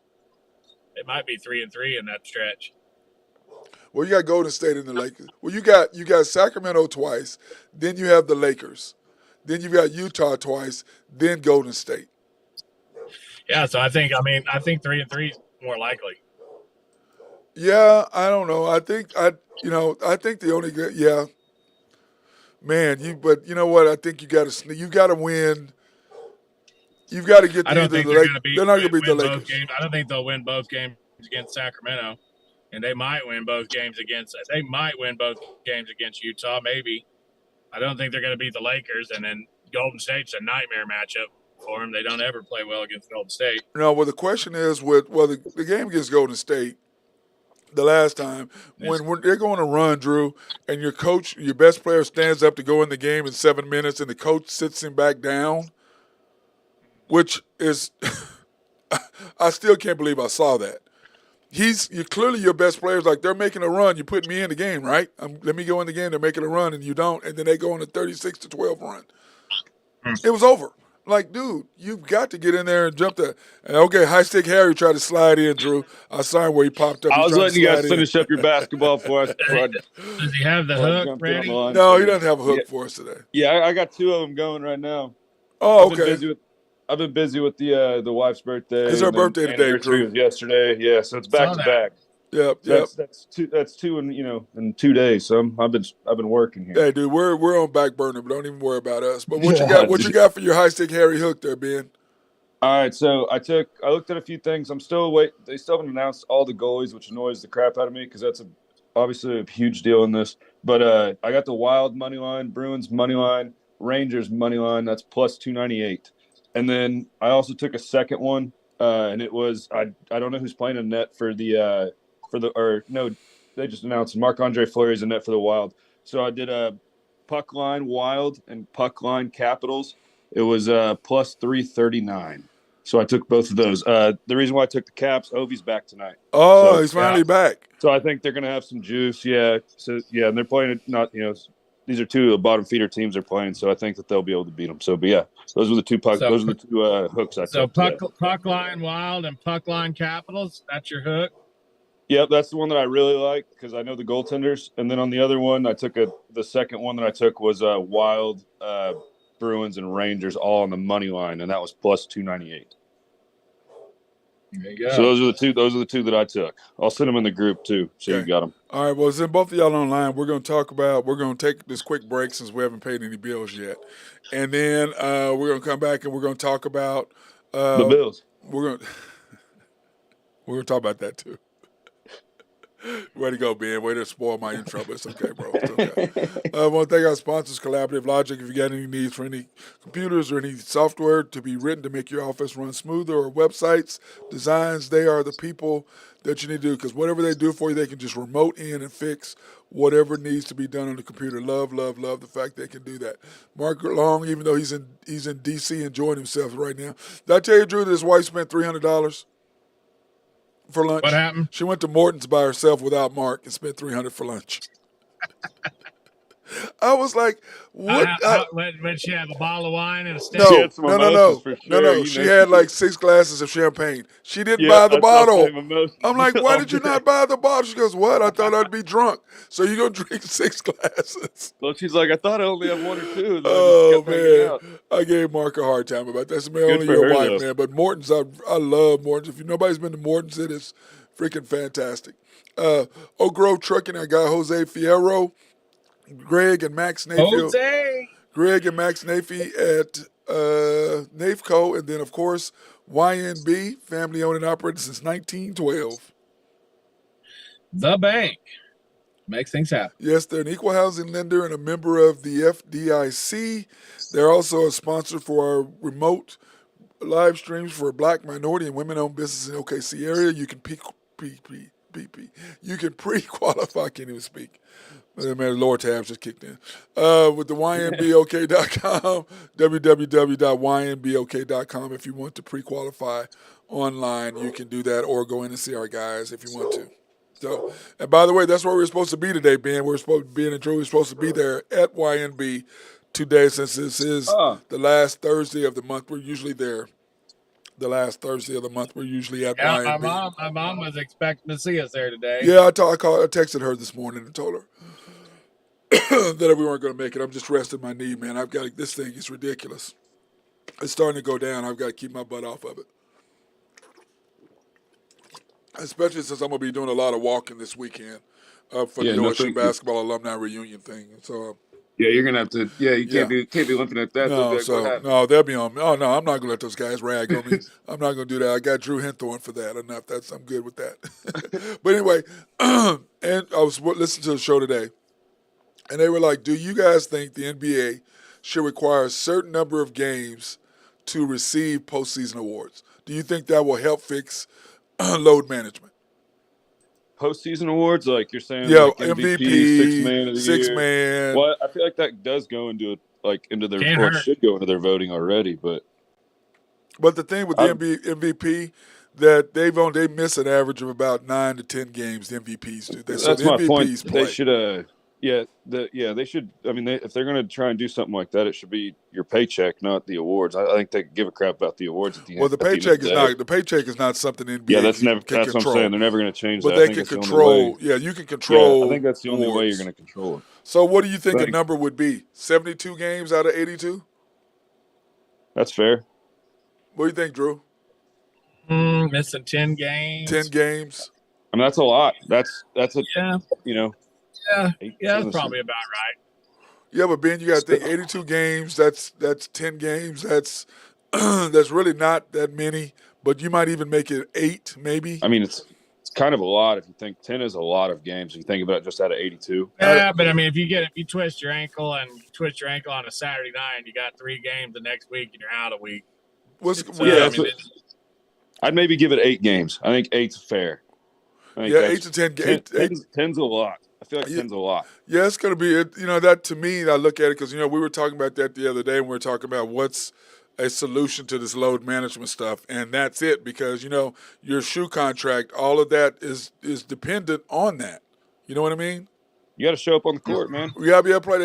It might be 3-3 in that stretch. Well, you got Golden State and the Lakers. Well, you got Sacramento twice, then you have the Lakers, then you've got Utah twice, then Golden State. Yeah, so I think 3-3 is more likely. Yeah, I don't know. I think the only man. But you know what? I think you got to win. You've got to get I don't think they're not going to beat the Lakers. I don't think they'll win both games against Sacramento, and they might win both games against Utah. Maybe. I don't think they're going to beat the Lakers, and then Golden State's a nightmare matchup for them. They don't ever play well against Golden State. No, well, the question is the game against Golden State the last time when they're going to run, Drew, and your best player stands up to go in the game in 7 minutes, and the coach sits him back down. Which is, I still can't believe I saw that. You're clearly your best players. Like, they're making a run. You put me in the game, right? Let me go in the game. They're making a run, and you don't. And then they go on a 36-12 run. It was over. Like, dude, you've got to get in there and jump there. And okay, High Stick Harry tried to slide in, Drew. I saw him where he popped up. I was letting you guys finish up your basketball for us. Does he have the hook ready? No, he doesn't have a hook for us today. Yeah, I got 2 of them going right now. Oh, okay. I've been busy with the wife's birthday. It's her birthday today, Drew. Was yesterday, yeah. So it's back to back. Yep. That's 2 in 2 days. So I've been working here. Hey, dude, we're on back burner, but don't even worry about us. But what you got for your High Stick Harry hook there, Ben? All right, so I looked at a few things. I'm still waiting. They still haven't announced all the goalies, which annoys the crap out of me because that's obviously a huge deal in this. But I got the Wild money line, Bruins money line, Rangers money line. That's plus 298. And then I also took a second one, and it was I don't know who's playing a net they just announced Marc-Andre Fleury's a net for the Wild. So I did a puck line Wild and puck line Capitals. It was plus 339. So I took both of those. The reason why I took the Caps, Ovi's back tonight. Oh, so, he's finally back. So I think they're going to have some juice. Yeah. So yeah, and they're playing it not these are 2 of the bottom feeder teams they're playing, so I think that they'll be able to beat them. So, but yeah, those were the 2 pucks. Those are the 2 hooks I took. So puck line Wild and puck line Capitals. That's your hook. Yep, that's the one that I really like because I know the goaltenders. And then on the other one, I took the second one that I took was Wild, Bruins, and Rangers all on the money line, and that was plus 298. There you go. So those are the two that I took. I'll send them in the group too, so you got them. All right. Well, since both of y'all online, we're going to take this quick break since we haven't paid any bills yet, and then we're going to come back and we're going to talk about the bills. We're going to talk about that too. Way to go, Ben. Way to spoil my intro, but it's okay, bro. It's okay. I want to thank our sponsors, Collaborative Logic. If you got any needs for any computers or any software to be written to make your office run smoother or websites, designs, they are the people that you need to do because whatever they do for you, they can just remote in and fix whatever needs to be done on the computer. Love the fact they can do that. Mark Long, even though he's in D.C. enjoying himself right now. Did I tell you, Drew, that his wife spent $300 for lunch? What happened? She went to Morton's by herself without Mark and spent $300 for lunch. I was like, "What?" When she have a bottle of wine and a steak? No, She had some mimosas for sure. no. You She know had she like did. 6 glasses of champagne. She didn't Yeah, buy the I saw bottle. some mimosas. I'm like, "Why All did you day. not buy the bottle?" She goes, "What? I thought I'd be drunk." So you gonna drink 6 glasses? Well, she's like, I thought I only have 1 or 2. And then Oh I just kept hanging man, out. I gave Mark a hard time about that. That's Good only for your her, wife, though. man. But Morton's, I love Morton's. If nobody's been to Morton's, it is freaking fantastic. Oak Grove Trucking, I got Jose Fierro, Greg and Max Nayfield. Jose. Greg and Max Nafee at NAFCO, and then, of course, YNB, family owned and operated since 1912. The bank makes things happen. Yes, they're an equal housing lender and a member of the FDIC. They're also a sponsor for our remote live streams for Black, minority, and women-owned businesses in OKC area. You can you can pre-qualify. I can't even speak. Man, lower tabs just kicked in. With the ynbok.com, www.ynbok.com. If you want to pre-qualify online, you can do that, or go in and see our guys if you want to. So, and by the way, that's where we're supposed to be today, Ben. We're supposed to be in Drew. We're supposed to be there at YNB today, since this is the last Thursday of the month. We're usually there. The last Thursday of the month, we're usually at YNB. My mom was expecting to see us there today. Yeah, I texted her this morning and told her that we weren't going to make it. I'm just resting my knee, man. I've got this thing is ridiculous. It's starting to go down. I've got to keep my butt off of it. Especially since I'm going to be doing a lot of walking this weekend for the OSU basketball alumni reunion thing. So yeah, you're gonna have to. Yeah, you can't be limping at that. No, they'll be on me. Oh no, I'm not gonna let those guys rag on me. I'm not gonna do that. I got Drew Henthorne for that. Enough. I'm good with that. But anyway, and I was listening to the show today, and they were like, "Do you guys think the NBA should require a certain number of games to receive postseason awards? Do you think that will help fix load management?" Postseason awards, like you're saying, Yeah, like MVP, sixth man of the six year. man. Well, I feel like that does go into their, or it should go into their voting already. But the thing with the MVP, that they miss an average of about 9 to 10 games. The MVPs do. That's my point. Play. They should. They should. I mean, if they're going to try and do something like that, it should be your paycheck, not the awards. I think they give a crap about the awards at the end. Well, the paycheck is not something NBA. Yeah, that's what I'm saying. They're never going to change but that. They can control. Yeah, you can control. Yeah, I think that's the only way you're going to control it. So, what do you think a number would be? 72 games out of 82. That's fair. What do you think, Drew? Missing 10 games. 10 games. I mean, that's a lot. That's a Yeah, that's probably about right. Yeah, but Ben, you got to think 82 games. That's 10 games. That's really not that many. But you might even make it 8, maybe. I mean, it's kind of a lot if you think 10 is a lot of games. If you think about it just out of 82. Yeah, but I mean, if you twist your ankle on a Saturday night, and you got 3 games the next week, and you're out a week. I'd maybe give it 8 games. I think 8's fair. 8 to 10 games. 10's a lot. I feel like 10's a lot. Yeah, it's going to be, that to me, I look at it because, we were talking about that the other day, and we were talking about what's a solution to this load management stuff, and that's it because, your shoe contract, all of that is dependent on that. You know what I mean? You got to show up on the court, man. You got to be able to play.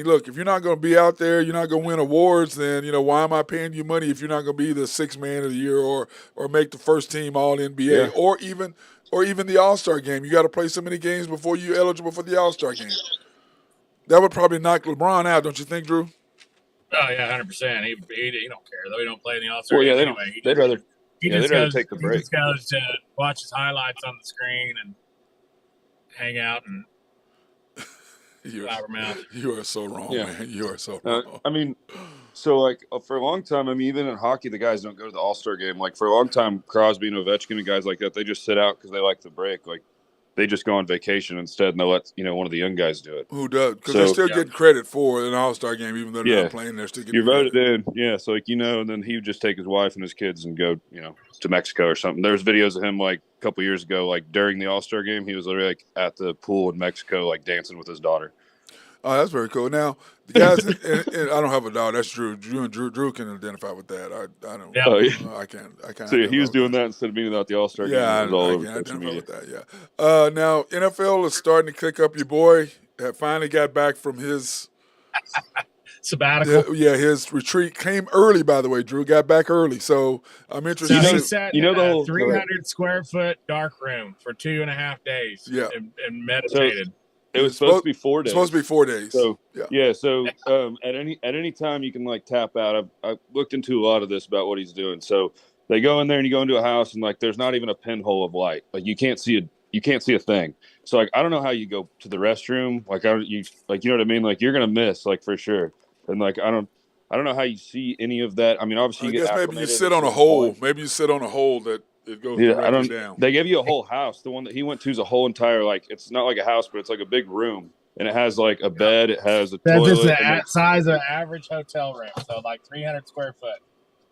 Look, if you're not going to be out there, you're not going to win awards, then, why am I paying you money if you're not going to be the 6th man of the year or make the first team All-NBA or even the All-Star game? You got to play so many games before you're eligible for the All-Star game. That would probably knock LeBron out, don't you think, Drew? Oh, yeah, 100%. He don't care, though. He don't play in the All-Star game anyway. They'd rather take the break. He just goes to watch his highlights on the screen and hang out and You are so wrong, man. You are so wrong. I mean, for a long time, even in hockey, the guys don't go to the All-Star game. Like, for a long time, Crosby and Ovechkin and guys like that, they just sit out because they like the break. Like, they just go on vacation instead, and they'll let one of the young guys do it. Who does? Because they're still getting credit for an All-Star game, even though they're not playing. They're still getting you're voted credit. in, so and then he would just take his wife and his kids and go, to Mexico or something. There's videos of him like a couple years ago, like during the All-Star game, he was literally like at the pool in Mexico, like dancing with his daughter. Oh, that's very cool. Now, the guys, and I don't have a daughter. That's Drew. Drew can identify with that. I don't. Yeah. Oh, yeah. I can't. So he was doing that instead of being about the All-Star game. Yeah, It was all I over can social identify media. with that. Yeah. Now NFL is starting to click up. Your boy finally got back from his sabbatical. his retreat came early. By the way, Drew got back early, so I'm interested. So he sat in the a whole 300 square foot dark room for 2.5 days. Yeah. and meditated. It was supposed to be 4 days. It's supposed to be 4 days. So yeah. So at any time you can like tap out. I looked into a lot of this about what he's doing. So they go in there and you go into a house and like there's not even a pinhole of light. Like you can't see a thing. So like I don't know how you go to the restroom. Like you know what I mean? Like you're gonna miss like for sure. And like I don't know how you see any of that. I mean obviously you get maybe you sit on a hole. Maybe you sit on a hole that it goes directly down. They gave you a whole house. The one that he went to is a whole entire like it's not like a house, but it's like a big room. And it has like a bed. It has a toilet. That's just the size of an average hotel room. So like 300 square foot.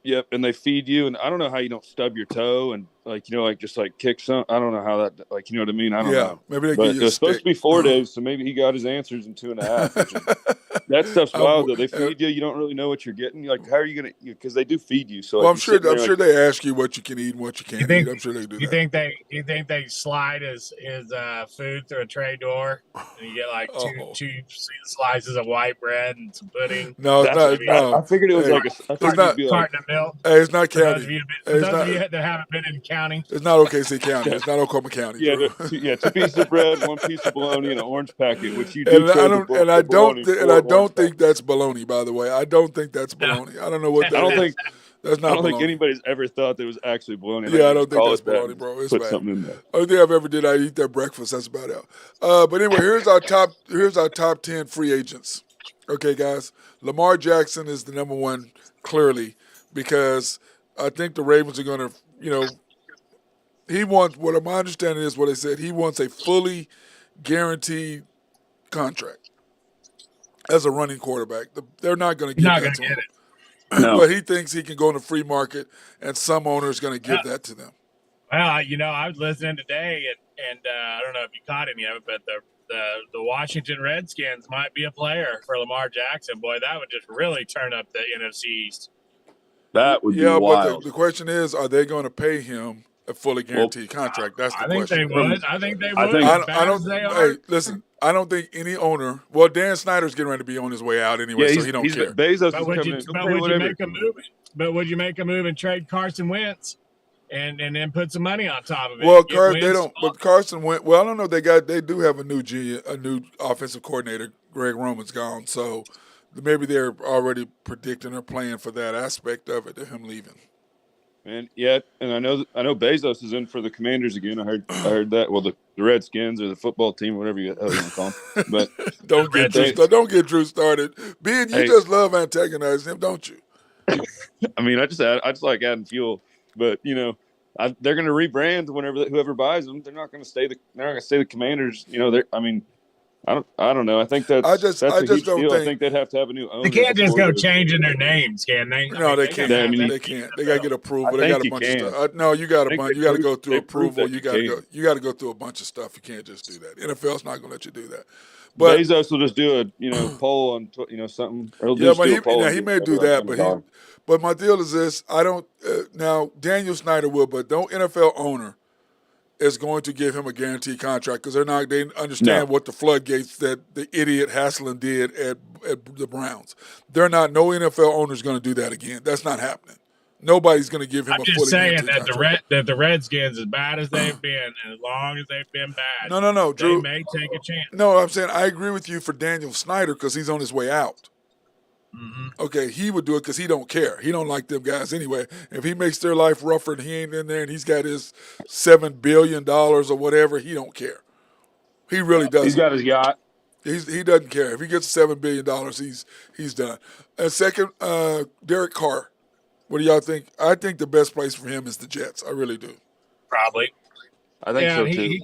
Yep. And they feed you. And I don't know how you don't stub your toe and like, just like kick some. I don't know how that, like, you know what I mean? I don't know. Maybe they give you it was supposed to be 4 days. So maybe he got his answers in 2.5. That stuff's wild though. They feed you. You don't really know what you're getting. Like, how are you going to, because they do feed you. So well, I'm sure they ask you what you can eat and what you can't eat. I'm sure they do you think they slide his food through a tray door and you get like two slices of white bread and some pudding? No. I figured it was carton of milk. Hey, it's not county. For those of you that haven't been in county. It's not OKC County. It's not Oklahoma County. Yeah, 2 pieces of bread, 1 piece of bologna, and an orange packet, which you do. And I don't think that's bologna. By the way, I don't think that's bologna. I don't know what that is. That's not. I don't think anybody's ever thought that was actually bologna. Yeah, I don't think that's bologna, bro. It's put bad. something in there. Only thing I've ever did, I eat that breakfast. That's about it. But anyway, here's our top 10 free agents. Okay, guys, Lamar Jackson is the number one clearly because I think the Ravens are going to, he wants, what my understanding is what they said, he wants a fully guaranteed contract as a running quarterback. They're not going to give that to him. No. But he thinks he can go in the free market, and some owner is going to give that to them. Well, I was listening today, and I don't know if you caught any of it, but the Washington Redskins might be a player for Lamar Jackson. Boy, that would just really turn up the NFC East. That would be wild. But the question is, are they going to pay him a fully guaranteed contract? That's the question. I think they would. Hey, listen, I don't think any owner. Well, Dan Snyder's getting ready to be on his way out anyway, so he don't care. Bezos but would you make a move and trade Carson Wentz and then put some money on top of it? Well, they don't. But Carson Wentz. Well, I don't know. They do have a new offensive coordinator. Greg Roman's gone, so maybe they're already predicting or planning for that aspect of it, him leaving. And I know Bezos is in for the Commanders again. I heard that. Well, the Redskins or the football team, whatever you want to call them. But don't get Drew started. Ben, you just love antagonizing him, don't you? I mean, I just like adding fuel. But they're going to rebrand whoever buys them. They're not going to stay the Commanders. I don't know. I think that's a huge deal. I think they'd have to have a new owner. They can't just go changing their names, can they? No, they can't. They can't. They got to get approval. They got a bunch of stuff. No, you got a bunch. You got to go through approval. You got to go through a bunch of stuff. You can't just do that. NFL's not going to let you do that. But Bezos will just do a poll on something. He may do that. But my deal is this: I don't. Now Daniel Snyder will, but no NFL owner is going to give him a guaranteed contract because they understand what the floodgates that the idiot Haslam did at the Browns. No NFL owner is going to do that again. That's not happening. Nobody's going to give him a fully guaranteed contract. I'm just saying that the Redskins, as bad as they've been, and as long as they've been bad, no, Drew, they may take a chance. No, I'm saying I agree with you for Daniel Snyder because he's on his way out. Mm-hmm. Okay, he would do it because he don't care. He don't like them guys anyway. If he makes their life rougher and he ain't in there and he's got his $7 billion or whatever, he don't care. He really doesn't. He's got his yacht. He doesn't care. If he gets $7 billion, he's done. And second, Derek Carr. What do y'all think? I think the best place for him is the Jets. I really do. Probably. I think Yeah, so and too.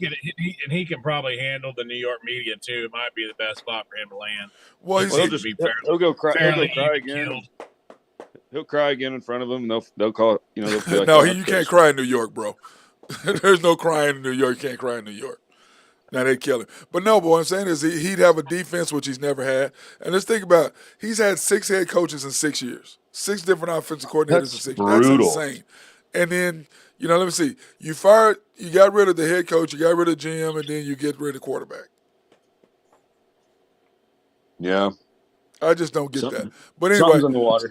he can probably handle the New York media too. It might be the best spot for him to land. Well, He he's, Well, seems to be he'll go cry. He'll go fairly cry even again. killed. He'll cry again in front of them, and they'll call it. They'll be like, no, "Oh, you that's can't Coach." cry in New York, bro. There's no crying in New York. You can't cry in New York. Now they kill him. But no, but what I'm saying is he'd have a defense which he's never had. And let's think about it. He's had 6 head coaches in 6 years. 6 different offensive coordinators in That's 6. That's brutal. insane. And then, let me see. You got rid of the head coach, you got rid of GM, and then you get rid of quarterback. Yeah, I just don't get that. But anyway, something's in the water.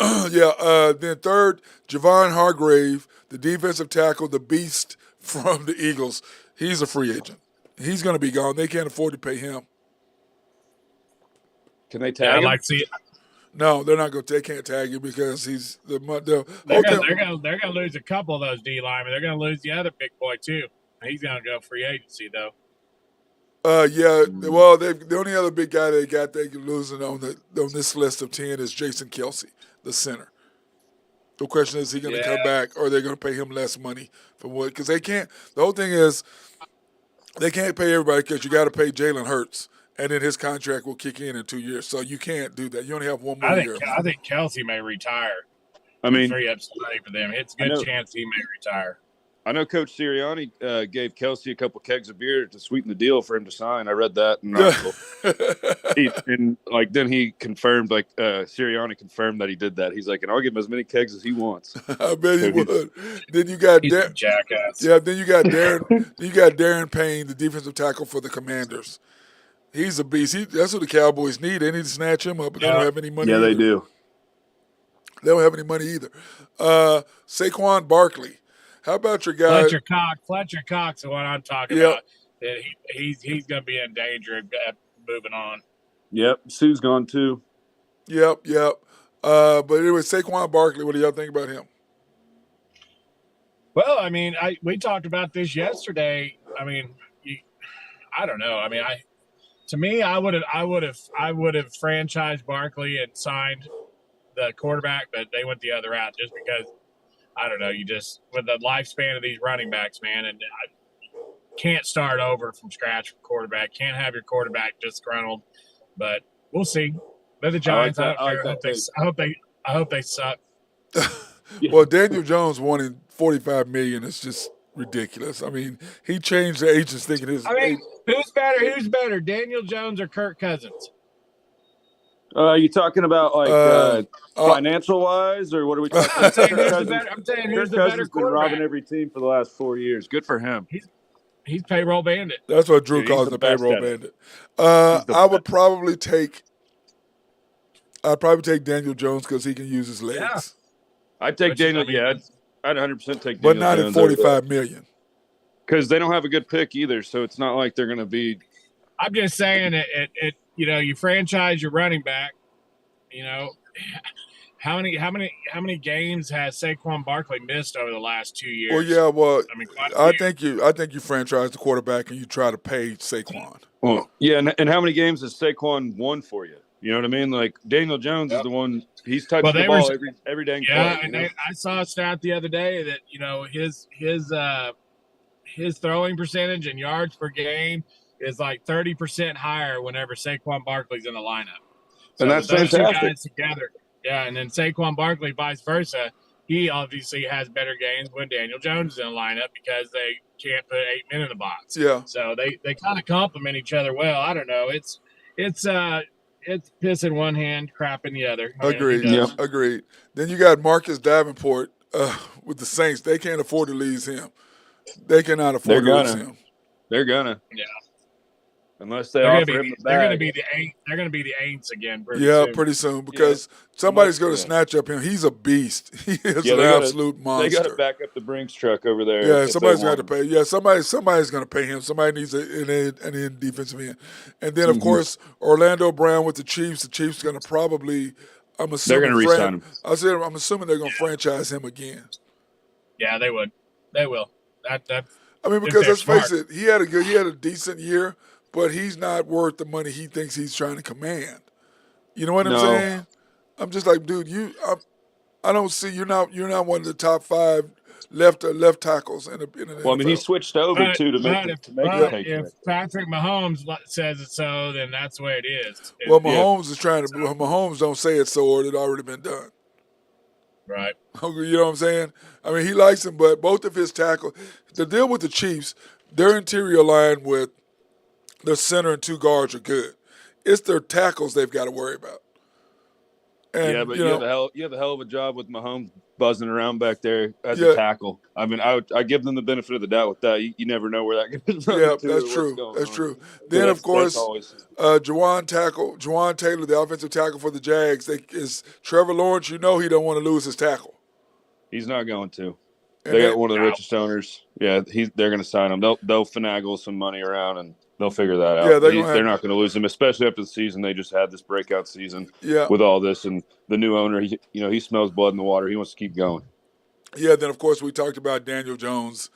then third, Javon Hargrave, the defensive tackle, the beast from the Eagles. He's a free agent. He's going to be gone. They can't afford to pay him. Can they Yeah, tag I'd him? like to see. No, they're not going to. They can't tag him because he's the They're gonna lose a couple of those D linemen. They're gonna lose the other big boy too. He's gonna go free agency though. Well, the only other big guy they losing on this list of 10 is Jason Kelsey, the center. The question is he going to come back, or they're going to pay him less money for what? Because they can't. The whole thing is they can't pay everybody because you got to pay Jalen Hurts, and then his contract will kick in 2 years. So you can't do that. You only have one more year. I think Kelsey may retire. I mean, free up some money for them. It's a good chance he may retire. I know Coach Sirianni gave Kelsey a couple kegs of beer to sweeten the deal for him to sign. I read that in an article. Then he confirmed, Sirianni confirmed that he did that. He's like, and I'll give him as many kegs as he wants. I bet he would. Then you got jackass. Yeah, then you got Darren Payne, the defensive tackle for the Commanders. He's a beast. That's what the Cowboys need. They need to snatch him up, but they don't have any money. Yeah, either. They do. They don't have any money either. Saquon Barkley. How about your guy? Fletcher Cox, the one I'm talking about. He's going to be in danger of moving on. Yep, Sue's gone too. Yep. But anyway, Saquon Barkley, what do y'all think about him? Well, I mean, we talked about this yesterday. I mean, I don't know. I mean, I would have franchised Barkley and signed the quarterback, but they went the other route just because. I don't know. You just with the lifespan of these running backs, man, and I can't start over from scratch for quarterback. Can't have your quarterback disgruntled, but we'll see. They're the Giants. I hope they suck. Well, Daniel Jones wanting $45 million is just ridiculous. I mean, he changed the agents thinking his. Who's better? Who's better, Daniel Jones or Kirk Cousins? You talking about financial wise, or what are we talking about? I'm saying who's the better quarterback? Been robbing every team for the last 4 years. Good for him. He's payroll bandit. That's what Drew calls the payroll bandit. I would probably take. I'd probably take Daniel Jones because he can use his legs. Yeah. I'd take Daniel. I'd 100% take Daniel. But not Jones at $45 million. Because they don't have a good pick either, so it's not like they're going to be. I'm just saying it. You franchise your running back. How many games has Saquon Barkley missed over the last 2 years? Well, yeah. Well, I mean, I think you franchise the quarterback and you try to pay Saquon. Well, yeah, and how many games has Saquon won for you? You know what I mean? Like Daniel Jones is the one. He's touched the ball every dang play. Yeah, and I saw a stat the other day that his throwing percentage and yards per game is like 30% higher whenever Saquon Barkley's in the lineup. So and that's those fantastic. two guys together. Yeah, and then Saquon Barkley, vice versa. He obviously has better games when Daniel Jones is in the lineup because they can't put 8 men in the box. Yeah. So they kind of complement each other well. I don't know. It's piss in one hand, crap in the other. Agreed. Yeah. Agreed. Then you got Marcus Davenport with the Saints. They can't afford to lose him. They cannot afford to lose him. They're gonna. Yeah. Unless they offer him the bag. They're going to be the Aints again. Pretty soon because somebody's going to snatch up him. He's a beast. He is an absolute monster. They got to back up the Brinks truck over there. Yeah, somebody's got to pay. Yeah, somebody's going to pay him. Somebody needs an end defensive end. And then, of course, Orlando Brown with the Chiefs. The Chiefs are going to probably, I'm assuming. They're going to re-sign him. I'm assuming they're going to franchise him again. Yeah, they would. They will. Because let's face it, he had a decent year. But he's not worth the money he thinks he's trying to command. You know what I'm saying? I'm just like, dude, I don't see you're not one of the top 5 left tackles in the NFL. Well, I mean, he switched over too to make the if Patrick Mahomes says it so, then that's the way it is. Well, Mahomes is trying to. Mahomes don't say it so, or it already been done. Right. You know what I'm saying? I mean, he likes him, but both of his tackles. The deal with the Chiefs, their interior line with their center and two guards are good. It's their tackles they've got to worry about. And, but you have a hell of a job with Mahomes buzzing around back there as a tackle. I mean, I give them the benefit of the doubt with that. You never know where that goes. Yeah, that's true. That's true. Then, of course, Juwan Taylor, the offensive tackle for the Jags, is Trevor Lawrence. You know he don't want to lose his tackle. He's not going to. They got one of the richest owners. Yeah, they're going to sign him. They'll finagle some money around and they'll figure that out. Yeah, they're not going to lose him, especially after the season. They just had this breakout season with all this. And the new owner, he smells blood in the water. He wants to keep going. Yeah, then, of course, we talked about Daniel Jones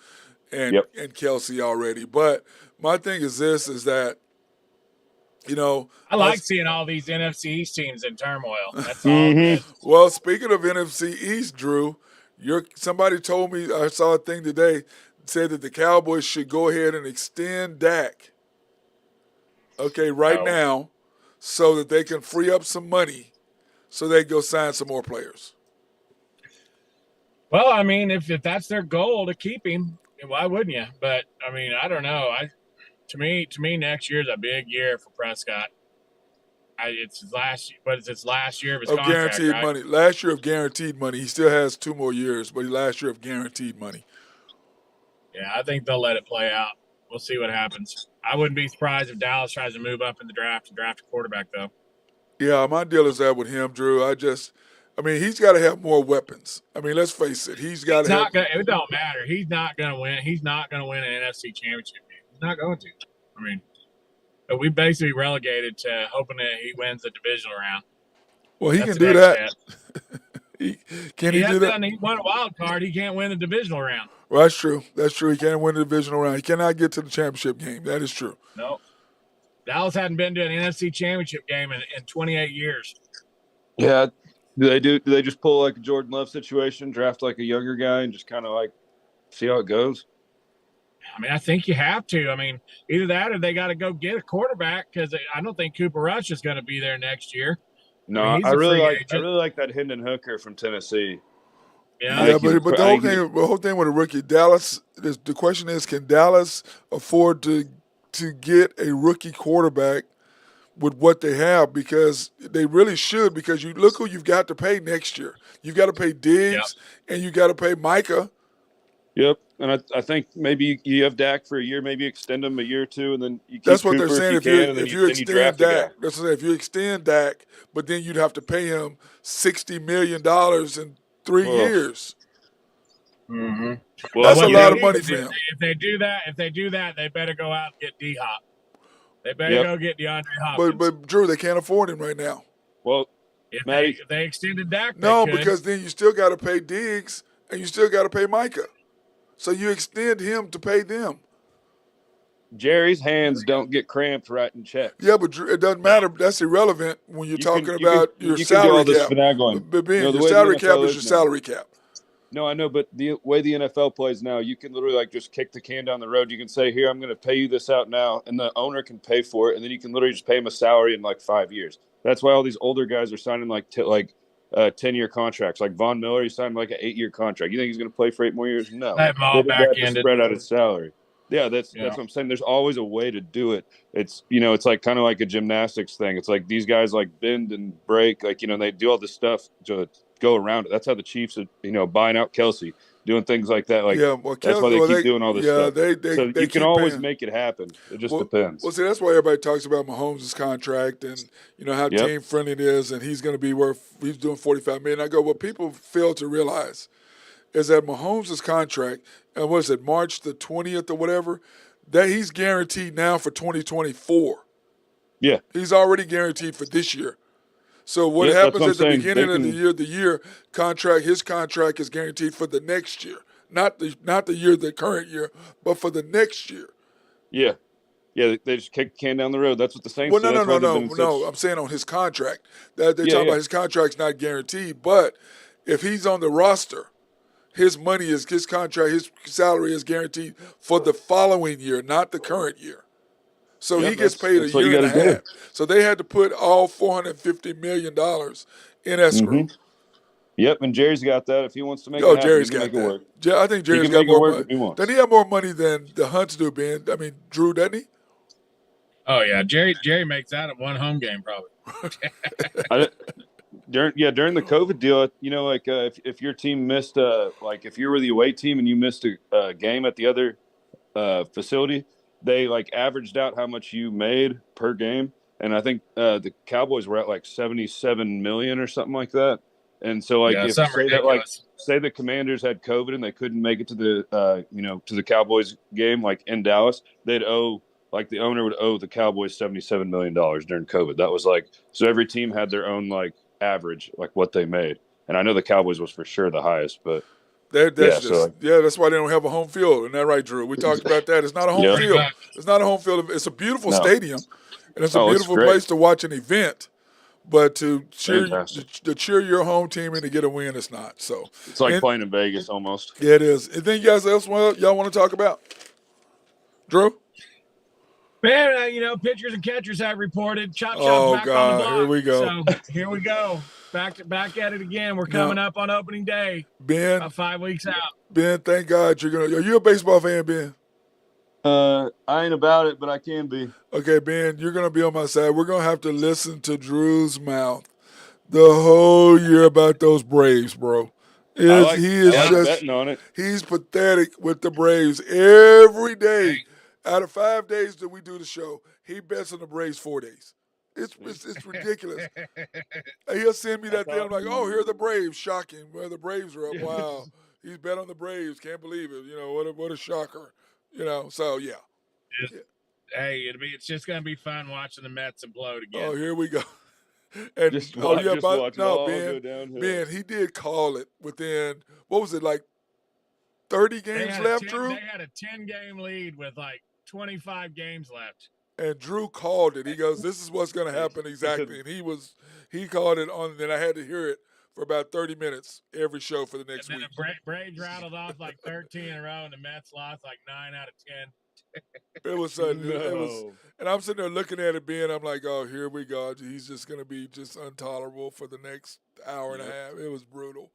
and Kelsey already. But my thing is this, is that, I like seeing all these NFC East teams in turmoil. That's all good. Well, speaking of NFC East, Drew, somebody told me, I saw a thing today, said that the Cowboys should go ahead and extend Dak. Now, so that they can free up some money so they can go sign some more players. Well, I mean, if that's their goal to keep him, why wouldn't you? But, I mean, I don't know. To me, next year is a big year for Prescott. It's his last year of his contract, guaranteed right? money. Last year of guaranteed money. He still has 2 more years, but last year of guaranteed money. Yeah, I think they'll let it play out. We'll see what happens. I wouldn't be surprised if Dallas tries to move up in the draft and draft a quarterback, though. Yeah, my deal is that with him, Drew. He's got to have more weapons. I mean, let's face it. He's got to have. It don't matter. He's not going to win. He's not going to win an NFC championship game. He's not going to. I mean, but we basically relegated to hoping that he wins the divisional round. Well, he can do that. Can he do that? He won a wild card. He can't win the divisional round. Well, that's true. That's true. He can't win the divisional round. He cannot get to the championship game. That is true. No. Dallas hadn't been to an NFC championship game in 28 years. Yeah. Do they just pull like a Jordan Love situation, draft like a younger guy and just kind of like see how it goes? I mean, I think you have to. I mean, either that or they got to go get a quarterback because I don't think Cooper Rush is going to be there next year. No, I really like that Hendon Hooker from Tennessee. Yeah, but the whole thing with a rookie, Dallas. The question is, can Dallas afford to get a rookie quarterback with what they have? Because they really should. Because you look who you've got to pay next year. You've got to pay Diggs and you got to pay Micah. Yep, and I think maybe you have Dak for a year, maybe extend him a year or two, and then you keep that's what Cooper they're saying. If you extend Dak, that's what if you extend Dak, but then you'd have to pay him $60 million in 3 years. Mm-hmm. Well, that's a lot of money for him. If they do that, they better go out and get D-Hop. They better go get DeAndre Hopkins. But Drew, they can't afford him right now. Well, if they extended Dak, because then you still got to pay Diggs and you still got to pay Micah. So you extend him to pay them. Jerry's hands don't get cramped writing checks. Yeah, but it doesn't matter. That's irrelevant when you're talking about your salary cap. But your salary cap is your salary cap. No, I know, but the way the NFL plays now, you can literally like just kick the can down the road. You can say, "Here, I'm going to pay you this out now," and the owner can pay for it, and then you can literally just pay him a salary in like 5 years. That's why all these older guys are signing like 10-year contracts. Like Von Miller, he signed like an 8-year contract. You think he's going to play for 8 more years? No. Spread out his salary. Yeah, that's what I'm saying. There's always a way to do it. It's it's like kind of like a gymnastics thing. It's like these guys like bend and break, like they do all this stuff to go around it. That's how the Chiefs are, buying out Kelsey, doing things like that. Like that's why they keep doing all this stuff. So you can always make it happen. It just depends. Well, see, that's why everybody talks about Mahomes' contract and how team friendly it is, and he's going to be worth. He's doing $45 million. I go, what people fail to realize is that Mahomes' contract, and what is it, March the 20th or whatever, that he's guaranteed now for 2024. Yeah, he's already guaranteed for this year. So what happens at the beginning of the year contract, his contract is guaranteed for the next year, not the current year, but for the next year. Yeah, they just kick the can down the road. That's what the Saints. Well, no. I'm saying on his contract that they're talking about his contract's not guaranteed, but if he's on the roster, his contract, his salary is guaranteed for the following year, not the current year. So he gets paid a year and a half. So they had to put all $450 million in escrow. Mm-hmm. Yep, and Jerry's got that. If he wants to make it happen, Jerry's he can got make it work. I think Jerry's got more money. If he wants. Doesn't he have more money than the Hunts do, Ben? I mean, Drew, doesn't he? Oh yeah, Jerry makes that at one home game probably. During the COVID deal, like if your team missed, like if you were the away team and you missed a game at the other facility, they like averaged out how much you made per game, and I think the Cowboys were at like 77 million or something like that. And so, like, if say the Commanders had COVID and they couldn't make it to the to the Cowboys game, like in Dallas, they'd owe, like, the owner would owe the Cowboys $77 million during COVID. That was like, so every team had their own like average, like what they made. And I know the Cowboys was for sure the highest, but that's why they don't have a home field. Isn't that right, Drew? We talked about that. It's not a home field. It's not a home field. It's a beautiful stadium, and it's a beautiful place to watch an event. But to cheer your home team and to get a win, it's not. So it's like playing in Vegas almost. Yeah, it is. Anything you guys y'all want to talk about? Drew? Man, pitchers and catchers have reported. Chop back on the block. Here we go. So here we go. Back at it again. We're coming up on opening day. Ben, about 5 weeks out. Ben, thank God are you a baseball fan, Ben? I ain't about it, but I can be. Okay, Ben, you're going to be on my side. We're going to have to listen to Drew's mouth the whole year about those Braves, bro. Betting on it. He's pathetic with the Braves every day. Out of 5 days that we do the show, he bets on the Braves 4 days. It's ridiculous. He'll send me that thing. I'm like, oh, here are the Braves. Shocking. Well, the Braves are up. Wow. He's bet on the Braves. Can't believe it. What a shocker. So yeah. It's just gonna be fun watching the Mets implode again. Oh, here we go. And Ben, he did call it within, what was it, like 30 games left, Drew? They had a 10-game lead with like 25 games left. And Drew called it. He goes, "This is what's going to happen exactly." And he called it on. Then I had to hear it for about 30 minutes every show for the next week. The Braves rattled off like 13 in a row, and the Mets lost like 9 out of 10. It was and I'm sitting there looking at it, Ben. I'm like, oh, here we go. He's just going to be just intolerable for the next hour and a half. It was brutal.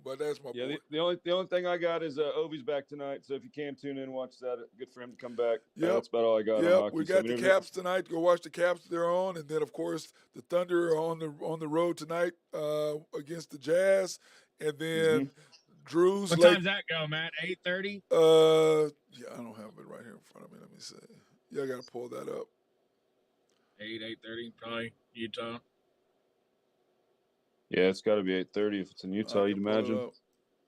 But that's my boy. The only thing I got is Ovi's back tonight. So if you can tune in and watch that, good for him to come back. Yeah, that's about all I got. Yeah, we got the Caps tonight. Go watch the Caps. They're on, and then of course the Thunder are on the road tonight against the Jazz, and then Drew's. What time's that go, Matt? 8:30. Yeah, I don't have it right here in front of me. Let me see. Yeah, I got to pull that up. 8:30, probably Utah. Yeah, it's got to be 8:30 if it's in Utah. You'd imagine.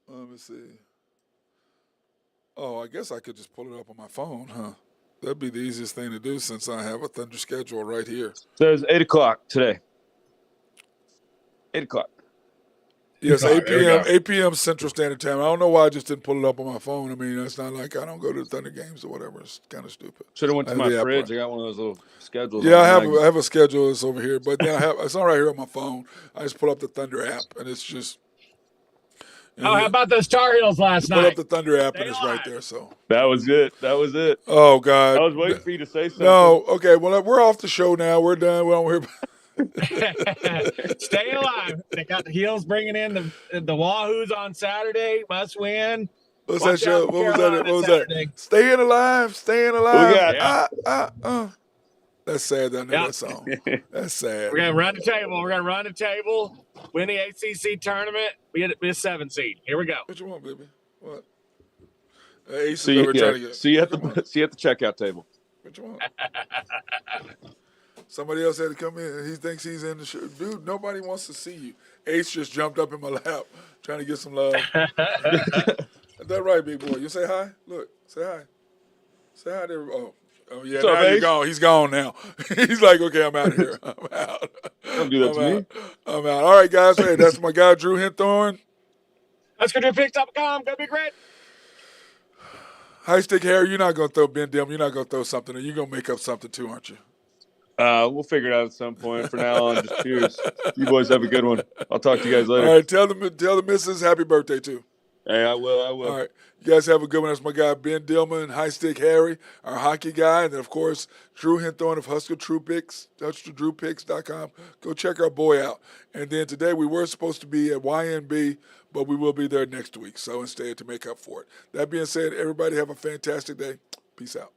Let me see. Oh, I guess I could just pull it up on my phone, huh? That'd be the easiest thing to do since I have a Thunder schedule right here. Says 8 o'clock today. 8 o'clock. Yes, 8 p.m. 8 p.m. Central Standard Time. I don't know why I just didn't pull it up on my phone. I mean, it's not like I don't go to the Thunder games or whatever. It's kind of stupid. Should have went to my fridge. I got one of those little schedules. Yeah, I have a schedule that's over here, but then it's not right here on my phone. I just pull up the Thunder app, and it's just. How about those Tar Heels last night? Pull up the Thunder app, and it's right there. So that was it. Oh God! I was waiting for you to say something. No, okay. Well, we're off the show now. We're done. We don't hear. Stay alive. They got the Heels bringing in the Wahoos on Saturday. Must win. What's that show? What was that? Staying alive. That's sad. I know that song. That's sad. We're gonna run the table. Win the ACC tournament. Be a 7 seed. Here we go. What you want, baby? What? See you at the checkout table. What you want? Somebody else had to come in. He thinks he's in the show. Dude, nobody wants to see you. Ace just jumped up in my lap trying to get some love. Is that right, big boy? You say hi? Look, say hi. Say hi there. Oh yeah, now you're gone. He's gone now. He's like, okay, I'm out of here. I'm out. Don't do that to me. I'm out. All right, guys. Hey, that's my guy, Drew Hinthorn. Let's go to picks.com. Go Big Red. High stick hair, you're not going to throw Ben Dim. You're not going to throw something. You're going to make up something too, aren't you? We'll figure it out at some point. For now on, just cheers. You boys have a good one. I'll talk to you guys later. All right, tell the missus happy birthday, too. Hey, I will. All right. You guys have a good one. That's my guy, Ben Dillman, High Stick Harry, our hockey guy. And then, of course, Drew Hinthorn of Husker True Picks, DrewPicks.com. Go check our boy out. And then today we were supposed to be at YNB, but we will be there next week. So instead to make up for it. That being said, everybody have a fantastic day. Peace out.